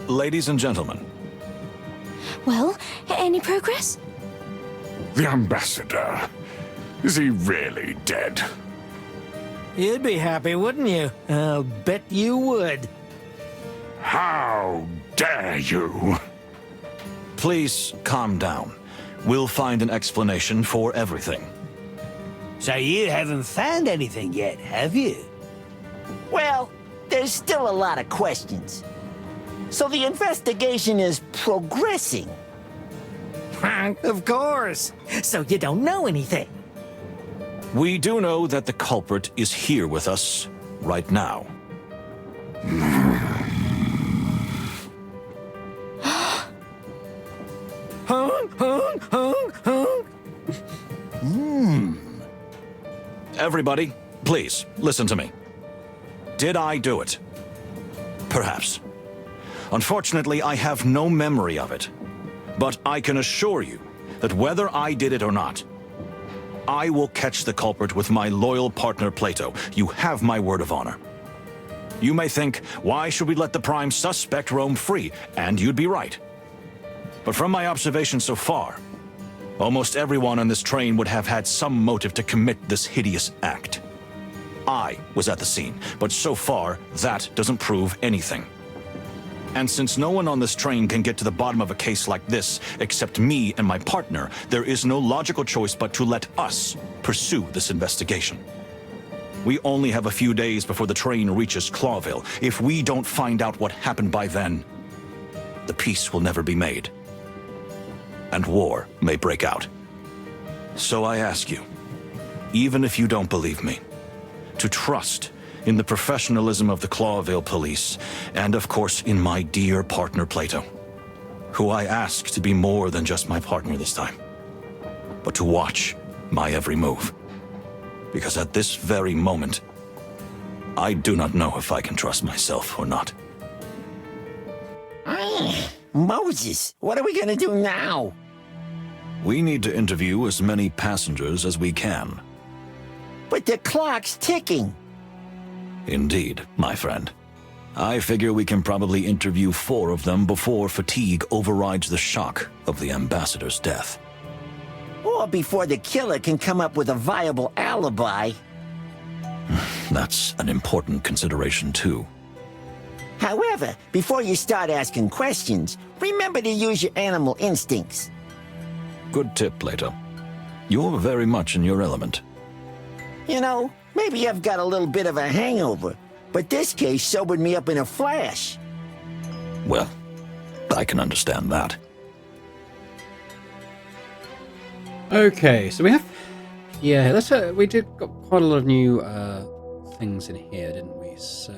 [SPEAKER 2] Ladies and gentlemen.
[SPEAKER 12] Well, any progress?
[SPEAKER 10] The ambassador. Is he really dead?
[SPEAKER 13] You'd be happy, wouldn't you? I'll bet you would.
[SPEAKER 10] How dare you?
[SPEAKER 2] Please calm down. We'll find an explanation for everything.
[SPEAKER 15] So you haven't found anything yet, have you?
[SPEAKER 3] Well, there's still a lot of questions. So the investigation is progressing.
[SPEAKER 13] Of course. So you don't know anything.
[SPEAKER 2] We do know that the culprit is here with us right now. Everybody, please, listen to me. Did I do it? Perhaps. Unfortunately, I have no memory of it. But I can assure you that whether I did it or not, I will catch the culprit with my loyal partner Plato. You have my word of honor. You may think, why should we let the prime suspect roam free? And you'd be right. But from my observation so far, almost everyone on this train would have had some motive to commit this hideous act. I was at the scene, but so far, that doesn't prove anything. And since no one on this train can get to the bottom of a case like this except me and my partner, there is no logical choice but to let us pursue this investigation. We only have a few days before the train reaches Clawville. If we don't find out what happened by then, the peace will never be made. And war may break out. So I ask you, even if you don't believe me, to trust in the professionalism of the Clawville police, and of course in my dear partner Plato, who I ask to be more than just my partner this time, but to watch my every move. Because at this very moment, I do not know if I can trust myself or not.
[SPEAKER 3] Moses, what are we gonna do now?
[SPEAKER 2] We need to interview as many passengers as we can.
[SPEAKER 3] But the clock's ticking.
[SPEAKER 2] Indeed, my friend. I figure we can probably interview 4 of them before fatigue overrides the shock of the ambassador's death.
[SPEAKER 3] Or before the killer can come up with a viable alibi.
[SPEAKER 2] That's an important consideration, too.
[SPEAKER 3] However, before you start asking questions, remember to use your animal instincts.
[SPEAKER 2] Good tip, Plato. You're very much in your element.
[SPEAKER 3] You know, maybe I've got a little bit of a hangover, but this case sobered me up in a flash.
[SPEAKER 2] Well, I can understand that.
[SPEAKER 1] Okay, so we have... Yeah, we did got quite a lot of new things in here, didn't we? So...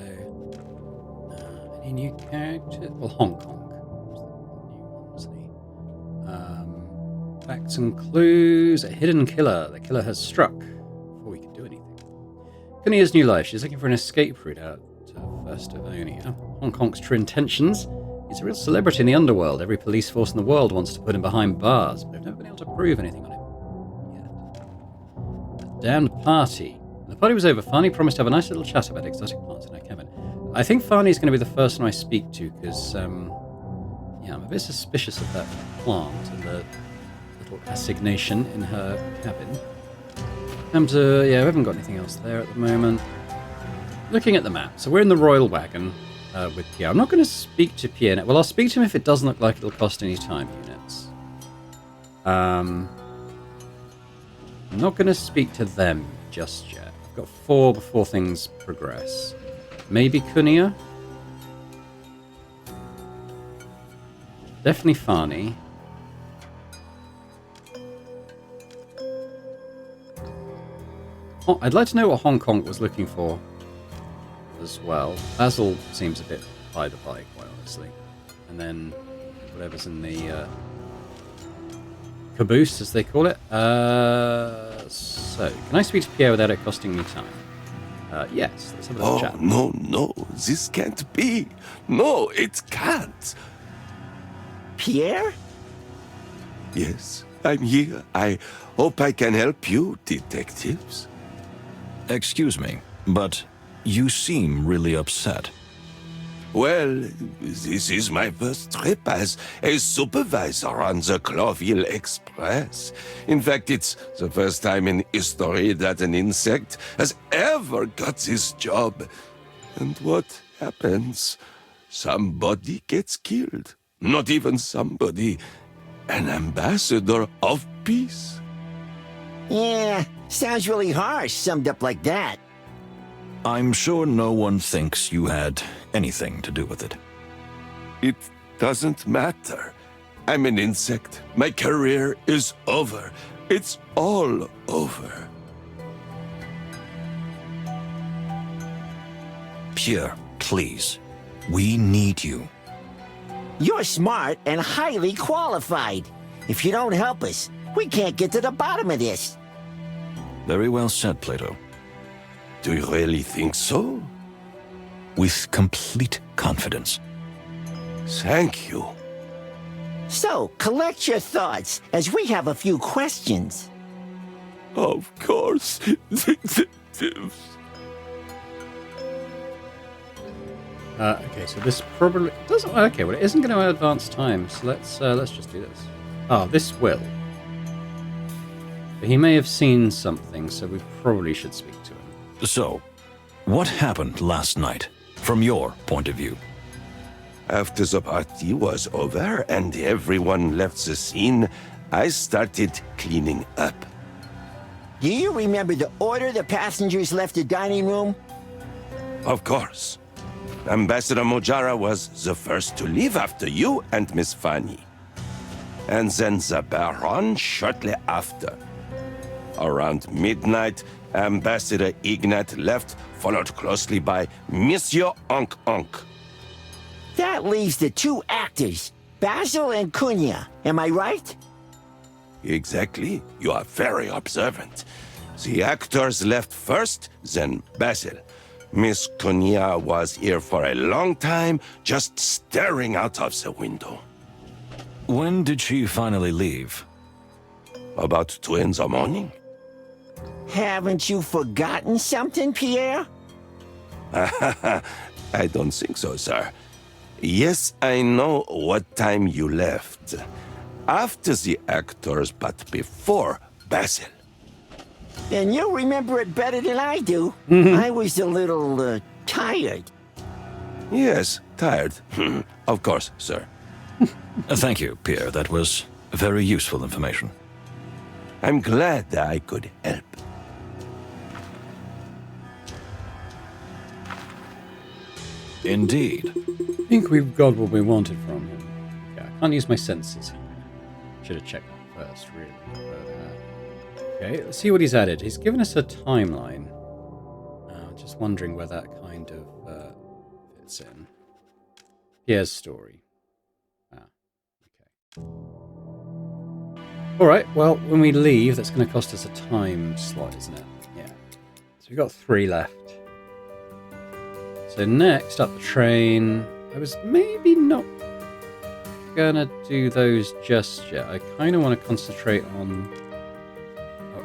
[SPEAKER 1] any new characters? Well, Hong Kong was the new one, wasn't he? Facts and clues. A hidden killer. The killer has struck before we can do anything. Kunia's new life. She's looking for an escape route out to First Avonia. Hong Kong's true intentions. He's a real celebrity in the underworld. Every police force in the world wants to put him behind bars, but they've never been able to prove anything on him yet. A damned party. When the party was over, Farney promised to have a nice little chat about exotic plants in her cabin. I think Farney's going to be the first one I speak to, because, I'm a bit suspicious of that plant and the little assignation in her cabin. We haven't got anything else there at the moment. Looking at the map, so we're in the Royal Wagon with Pierre. I'm not going to speak to Pierre now. Well, I'll speak to him if it doesn't look like it'll cost any time units. I'm not going to speak to them just yet. I've got 4 before things progress. Maybe Kunia. Definitely Fani. Oh, I'd like to know what Hong Kong was looking for as well. Basil seems a bit by the by, quite honestly. And then whatever's in the caboose, as they call it. So, can I speak to Pierre without it costing me time? Yes, let's have a little chat.
[SPEAKER 6] Oh, no, this can't be. No, it can't.
[SPEAKER 3] Pierre?
[SPEAKER 6] Yes, I'm here. I hope I can help you, detectives.
[SPEAKER 2] Excuse me, but you seem really upset.
[SPEAKER 6] Well, this is my first trip as a supervisor on the Clawville Express. In fact, it's the first time in history that an insect has ever got this job. And what happens? Somebody gets killed. Not even somebody. An ambassador of peace.
[SPEAKER 3] Yeah, sounds really harsh, summed up like that.
[SPEAKER 2] I'm sure no one thinks you had anything to do with it.
[SPEAKER 6] It doesn't matter. I'm an insect. My career is over. It's all over.
[SPEAKER 2] Pierre, please. We need you.
[SPEAKER 3] You're smart and highly qualified. If you don't help us, we can't get to the bottom of this.
[SPEAKER 2] Very well said, Plato.
[SPEAKER 6] Do you really think so?
[SPEAKER 2] With complete confidence.
[SPEAKER 6] Thank you.
[SPEAKER 3] So, collect your thoughts, as we have a few questions.
[SPEAKER 6] Of course, detectives.
[SPEAKER 1] Okay, so this probably doesn't. Okay, well, it isn't going to advance time, so let's just do this. Oh, this will. But he may have seen something, so we probably should speak to him.
[SPEAKER 2] So, what happened last night, from your point of view?
[SPEAKER 6] After the party was over and everyone left the scene, I started cleaning up.
[SPEAKER 3] Do you remember the order the passengers left the dining room?
[SPEAKER 6] Of course. Ambassador Mojara was the first to leave after you and Miss Fanny. And then the Baron shortly after. Around midnight, Ambassador Ignat left, followed closely by Monsieur Onk Onk.
[SPEAKER 3] That leaves the two actors, Basil and Cunha. Am I right?
[SPEAKER 6] Exactly. You are very observant. The actors left first, then Basil. Miss Cunha was here for a long time, just staring out of the window.
[SPEAKER 2] When did she finally leave?
[SPEAKER 6] About 2 in the morning.
[SPEAKER 3] Haven't you forgotten something, Pierre?
[SPEAKER 6] I don't think so, sir. Yes, I know what time you left. After the actors, but before Basil.
[SPEAKER 3] Then you'll remember it better than I do. I was a little, tired.
[SPEAKER 6] Yes, tired. Of course, sir.
[SPEAKER 2] Thank you, Pierre. That was very useful information.
[SPEAKER 6] I'm glad that I could help.
[SPEAKER 2] Indeed.
[SPEAKER 1] I think we've got what we wanted from him. Yeah, I can't use my senses here. Should have checked that first, really. But, okay, let's see what he's added. He's given us a timeline. Just wondering where that kind of fits in. Pierre's story. Okay. Alright, well, when we leave, that's going to cost us a time slot, isn't it? Yeah. So we've got 3 left. So next up the train. I was maybe not gonna do those just yet. I kind of want to concentrate on... Oh,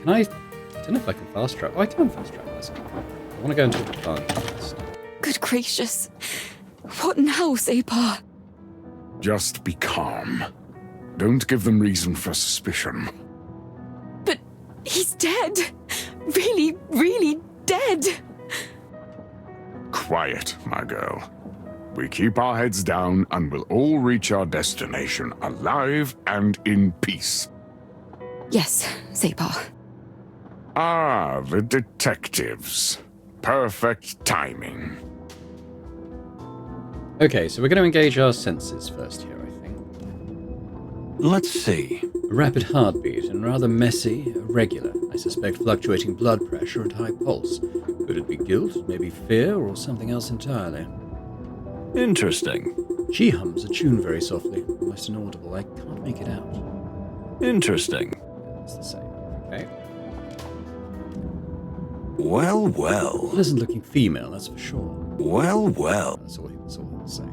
[SPEAKER 1] can I don't know if I can fast travel. Oh, I can fast travel myself. I want to go into the plant first.
[SPEAKER 8] Good gracious. What now, Separ?
[SPEAKER 10] Just be calm. Don't give them reason for suspicion.
[SPEAKER 8] But he's dead. Really, really dead.
[SPEAKER 10] Quiet, my girl. We keep our heads down and we'll all reach our destination alive and in peace.
[SPEAKER 8] Yes, Separ.
[SPEAKER 10] Ah, the detectives. perfect timing.
[SPEAKER 1] Okay, so we're going to engage our senses first here, I think.
[SPEAKER 2] Let's see.
[SPEAKER 1] A rapid heartbeat and rather messy, irregular. I suspect fluctuating blood pressure and high pulse. Could it be guilt, maybe fear, or something else entirely?
[SPEAKER 2] Interesting.
[SPEAKER 1] She hums a tune very softly, almost inaudible. I can't make it out.
[SPEAKER 2] Interesting.
[SPEAKER 1] It's the same. Okay.
[SPEAKER 2] Well, well.
[SPEAKER 1] Pleasant-looking female, that's for sure.
[SPEAKER 2] Well, well.
[SPEAKER 1] That's all he'll say.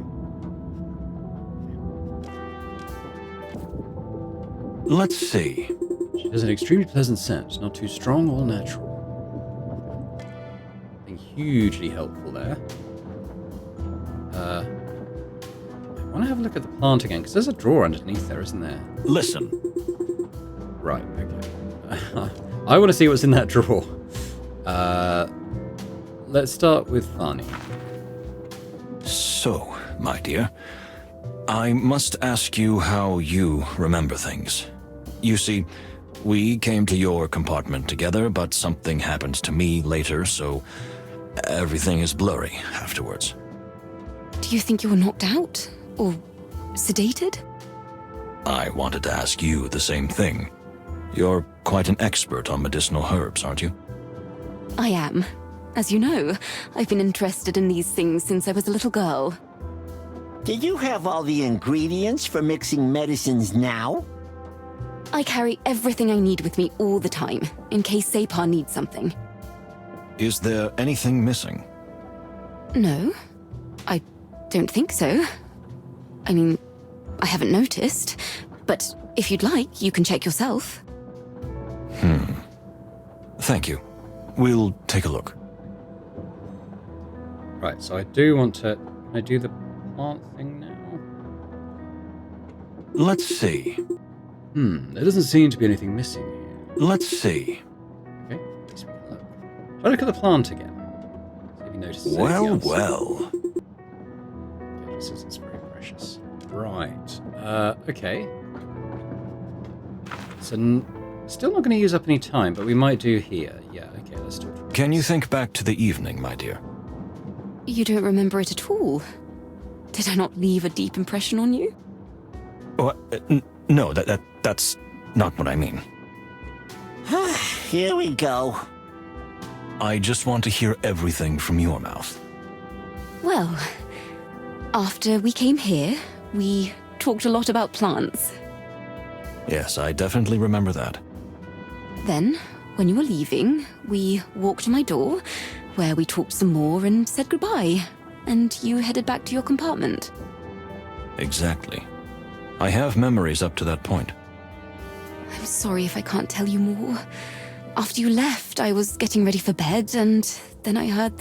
[SPEAKER 2] Let's see.
[SPEAKER 1] She has an extremely pleasant scent, not too strong or natural. Being hugely helpful there. I want to have a look at the plant again, because there's a drawer underneath there, isn't there?
[SPEAKER 2] Listen.
[SPEAKER 1] Right, okay. I want to see what's in that drawer. Let's start with Farney.
[SPEAKER 2] So, my dear, I must ask you how you remember things. You see, we came to your compartment together, but something happened to me later, so everything is blurry afterwards.
[SPEAKER 8] Do you think you were knocked out? Or sedated?
[SPEAKER 2] I wanted to ask you the same thing. You're quite an expert on medicinal herbs, aren't you?
[SPEAKER 8] I am. As you know, I've been interested in these things since I was a little girl.
[SPEAKER 3] Do you have all the ingredients for mixing medicines now?
[SPEAKER 8] I carry everything I need with me all the time, in case Separ needs something.
[SPEAKER 2] Is there anything missing?
[SPEAKER 8] No, I don't think so. I mean, I haven't noticed, but if you'd like, you can check yourself.
[SPEAKER 2] Thank you. We'll take a look.
[SPEAKER 1] Right, so I do want to... Can I do the plant thing now?
[SPEAKER 2] Let's see.
[SPEAKER 1] There doesn't seem to be anything missing here.
[SPEAKER 2] Let's see.
[SPEAKER 1] Okay, let's have a look. Try to look at the plant again. See if you notice anything else.
[SPEAKER 2] Well.
[SPEAKER 1] Okay, this isn't very precious. Right. Okay. So, still not going to use up any time, but we might do here. Yeah, okay, let's talk to
[SPEAKER 2] Can you think back to the evening, my dear?
[SPEAKER 8] You don't remember it at all? Did I not leave a deep impression on you?
[SPEAKER 2] What? No, that's not what I mean.
[SPEAKER 3] Here we go.
[SPEAKER 2] I just want to hear everything from your mouth.
[SPEAKER 8] Well, after we came here, we talked a lot about plants.
[SPEAKER 2] Yes, I definitely remember that.
[SPEAKER 8] Then, when you were leaving, we walked to my door, where we talked some more and said goodbye, and you headed back to your compartment.
[SPEAKER 2] Exactly. I have memories up to that point.
[SPEAKER 8] I'm sorry if I can't tell you more. After you left, I was getting ready for bed, and then I heard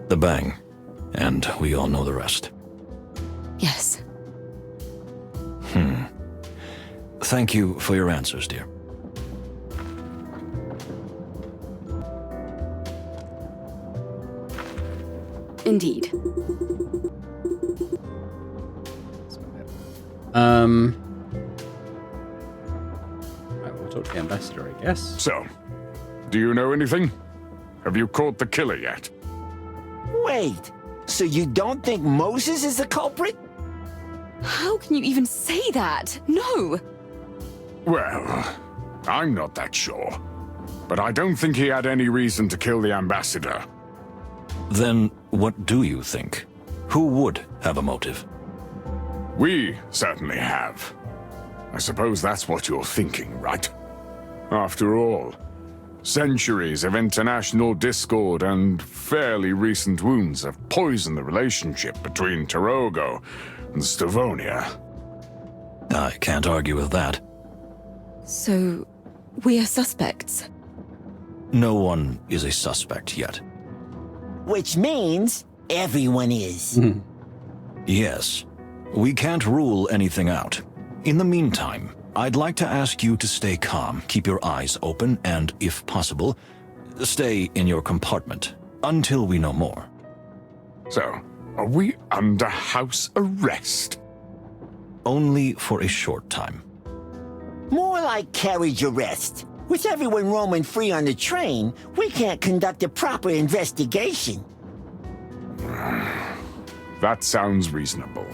[SPEAKER 2] the bang, and we all know the rest.
[SPEAKER 8] Yes.
[SPEAKER 2] Thank you for your answers, dear.
[SPEAKER 8] Indeed.
[SPEAKER 1] Right, we'll talk to the ambassador, I guess.
[SPEAKER 10] So, do you know anything? Have you caught the killer yet?
[SPEAKER 3] Wait, so you don't think Moses is the culprit?
[SPEAKER 8] How can you even say that? No!
[SPEAKER 10] Well, I'm not that sure. But I don't think he had any reason to kill the ambassador.
[SPEAKER 2] Then what do you think? Who would have a motive?
[SPEAKER 10] We certainly have. I suppose that's what you're thinking, right? After all, centuries of international discord and fairly recent wounds have poisoned the relationship between Tarogo and Stavonia.
[SPEAKER 2] I can't argue with that.
[SPEAKER 8] So, we are suspects?
[SPEAKER 2] No one is a suspect yet.
[SPEAKER 3] Which means everyone is.
[SPEAKER 2] Yes. We can't rule anything out. In the meantime, I'd like to ask you to stay calm, keep your eyes open, and, if possible, stay in your compartment until we know more.
[SPEAKER 10] So, are we under house arrest?
[SPEAKER 2] Only for a short time.
[SPEAKER 3] More like carriage arrest. With everyone roaming free on the train, we can't conduct a proper investigation.
[SPEAKER 10] That sounds reasonable.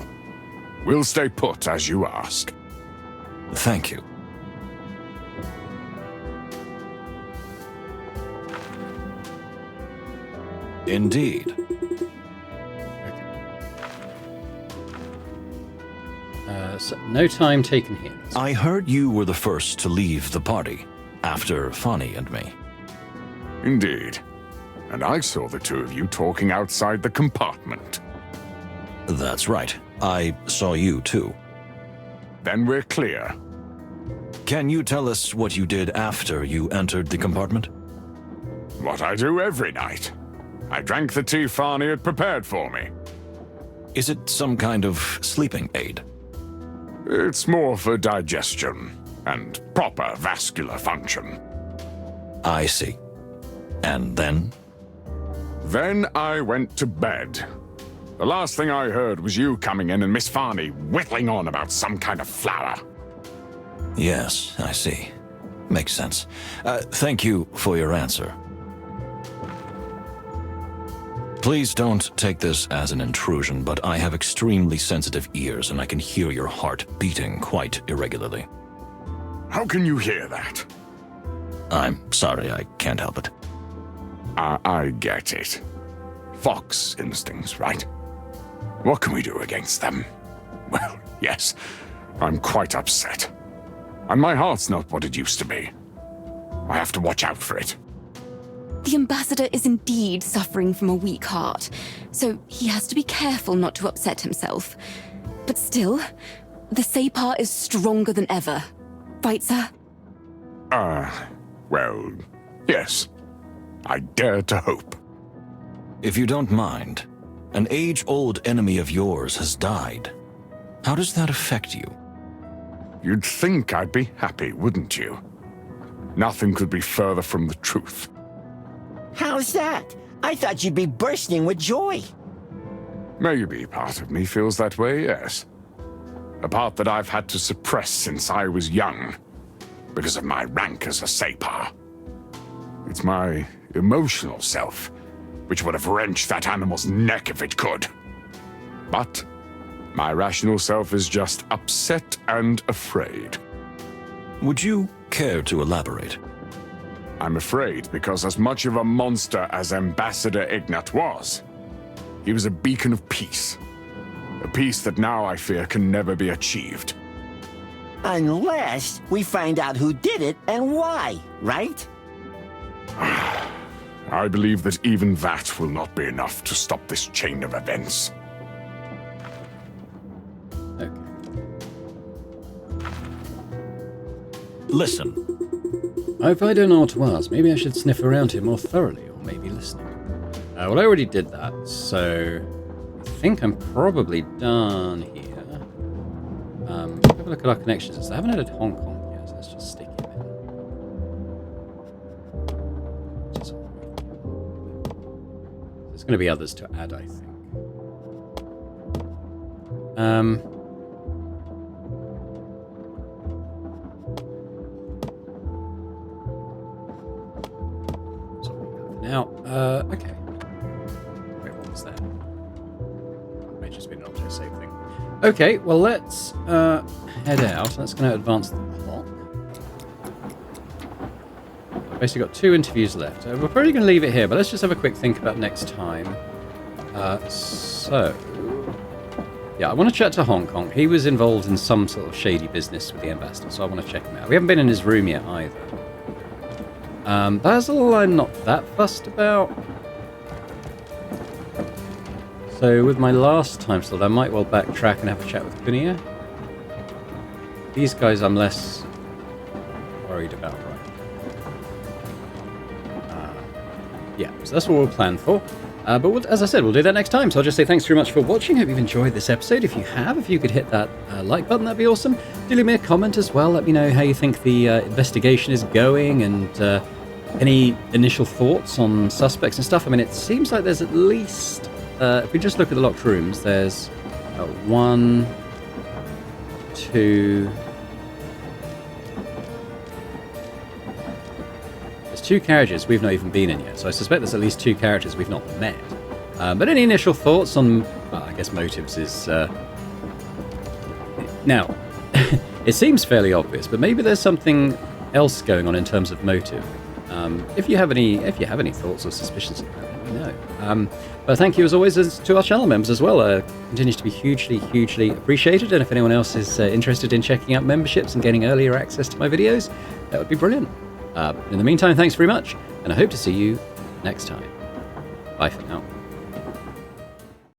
[SPEAKER 10] We'll stay put as you ask.
[SPEAKER 2] Thank you. Indeed.
[SPEAKER 1] So no time taken here.
[SPEAKER 2] I heard you were the first to leave the party, after Fanny and me.
[SPEAKER 10] Indeed. And I saw the two of you talking outside the compartment.
[SPEAKER 2] That's right. I saw you too.
[SPEAKER 10] Then we're clear.
[SPEAKER 2] Can you tell us what you did after you entered the compartment?
[SPEAKER 10] What I do every night. I drank the tea Fanny had prepared for me.
[SPEAKER 2] Is it some kind of sleeping aid?
[SPEAKER 10] It's more for digestion and proper vascular function.
[SPEAKER 2] I see. And then?
[SPEAKER 10] Then I went to bed. The last thing I heard was you coming in and Miss Fanny whittling on about some kind of flower.
[SPEAKER 2] Yes, I see. Makes sense. Thank you for your answer. Please don't take this as an intrusion, but I have extremely sensitive ears and I can hear your heart beating quite irregularly.
[SPEAKER 10] How can you hear that?
[SPEAKER 2] I'm sorry, I can't help it.
[SPEAKER 10] I get it. Fox instincts, right? What can we do against them? Well, yes, I'm quite upset. And my heart's not what it used to be. I have to watch out for it.
[SPEAKER 8] The ambassador is indeed suffering from a weak heart, so he has to be careful not to upset himself. But still, the Separ is stronger than ever. Right, sir?
[SPEAKER 10] Well, yes. I dare to hope.
[SPEAKER 2] If you don't mind, an age-old enemy of yours has died. How does that affect you?
[SPEAKER 10] You'd think I'd be happy, wouldn't you? Nothing could be further from the truth.
[SPEAKER 3] How's that? I thought you'd be bursting with joy.
[SPEAKER 10] Maybe part of me feels that way, yes. A part that I've had to suppress since I was young, because of my rank as a Separ. It's my emotional self, which would have wrenched that animal's neck if it could. But my rational self is just upset and afraid.
[SPEAKER 2] Would you care to elaborate?
[SPEAKER 10] I'm afraid because as much of a monster as Ambassador Ignat was, he was a beacon of peace. A peace that now I fear can never be achieved.
[SPEAKER 3] Unless we find out who did it and why, right?
[SPEAKER 10] I believe that even that will not be enough to stop this chain of events.
[SPEAKER 1] Okay.
[SPEAKER 2] Listen.
[SPEAKER 1] If I don't know what to ask, maybe I should sniff around here more thoroughly, or maybe listening. Well, I already did that, so I think I'm probably done here. Have a look at our connections. I haven't added Hong Kong yet, so let's just stick it in. There's going to be others to add, I think. Now, okay. Wait, what was that? It may just be an auto-save thing. Okay, well, let's head out. That's going to advance the clock. I've basically got 2 interviews left. We're probably going to leave it here, but let's just have a quick think about next time. Yeah, I want to chat to Hong Kong. He was involved in some sort of shady business with the ambassador, so I want to check him out. We haven't been in his room yet either. Basil, I'm not that fussed about. So with my last time slot, I might well backtrack and have a chat with Kunia. These guys I'm less worried about, right? Yeah, so that's what we'll plan for. But as I said, we'll do that next time. So I'll just say thanks very much for watching. Hope you've enjoyed this episode. If you have, if you could hit that like button, that'd be awesome. Do leave me a comment as well. Let me know how you think the investigation is going and any initial thoughts on suspects and stuff. I mean, it seems like there's at least, if we just look at the locked rooms, there's 1, 2, 2 carriages we've not even been in yet, so I suspect there's at least 2 characters we've not met. But any initial thoughts on, well, I guess motives is... Now, it seems fairly obvious, but maybe there's something else going on in terms of motive. If you have any thoughts or suspicions, let me know. But thank you as always to our channel members as well. Continues to be hugely appreciated. And if anyone else is interested in checking out memberships and getting earlier access to my videos, that would be brilliant. In the meantime, thanks very much, and I hope to see you next time. Bye for now.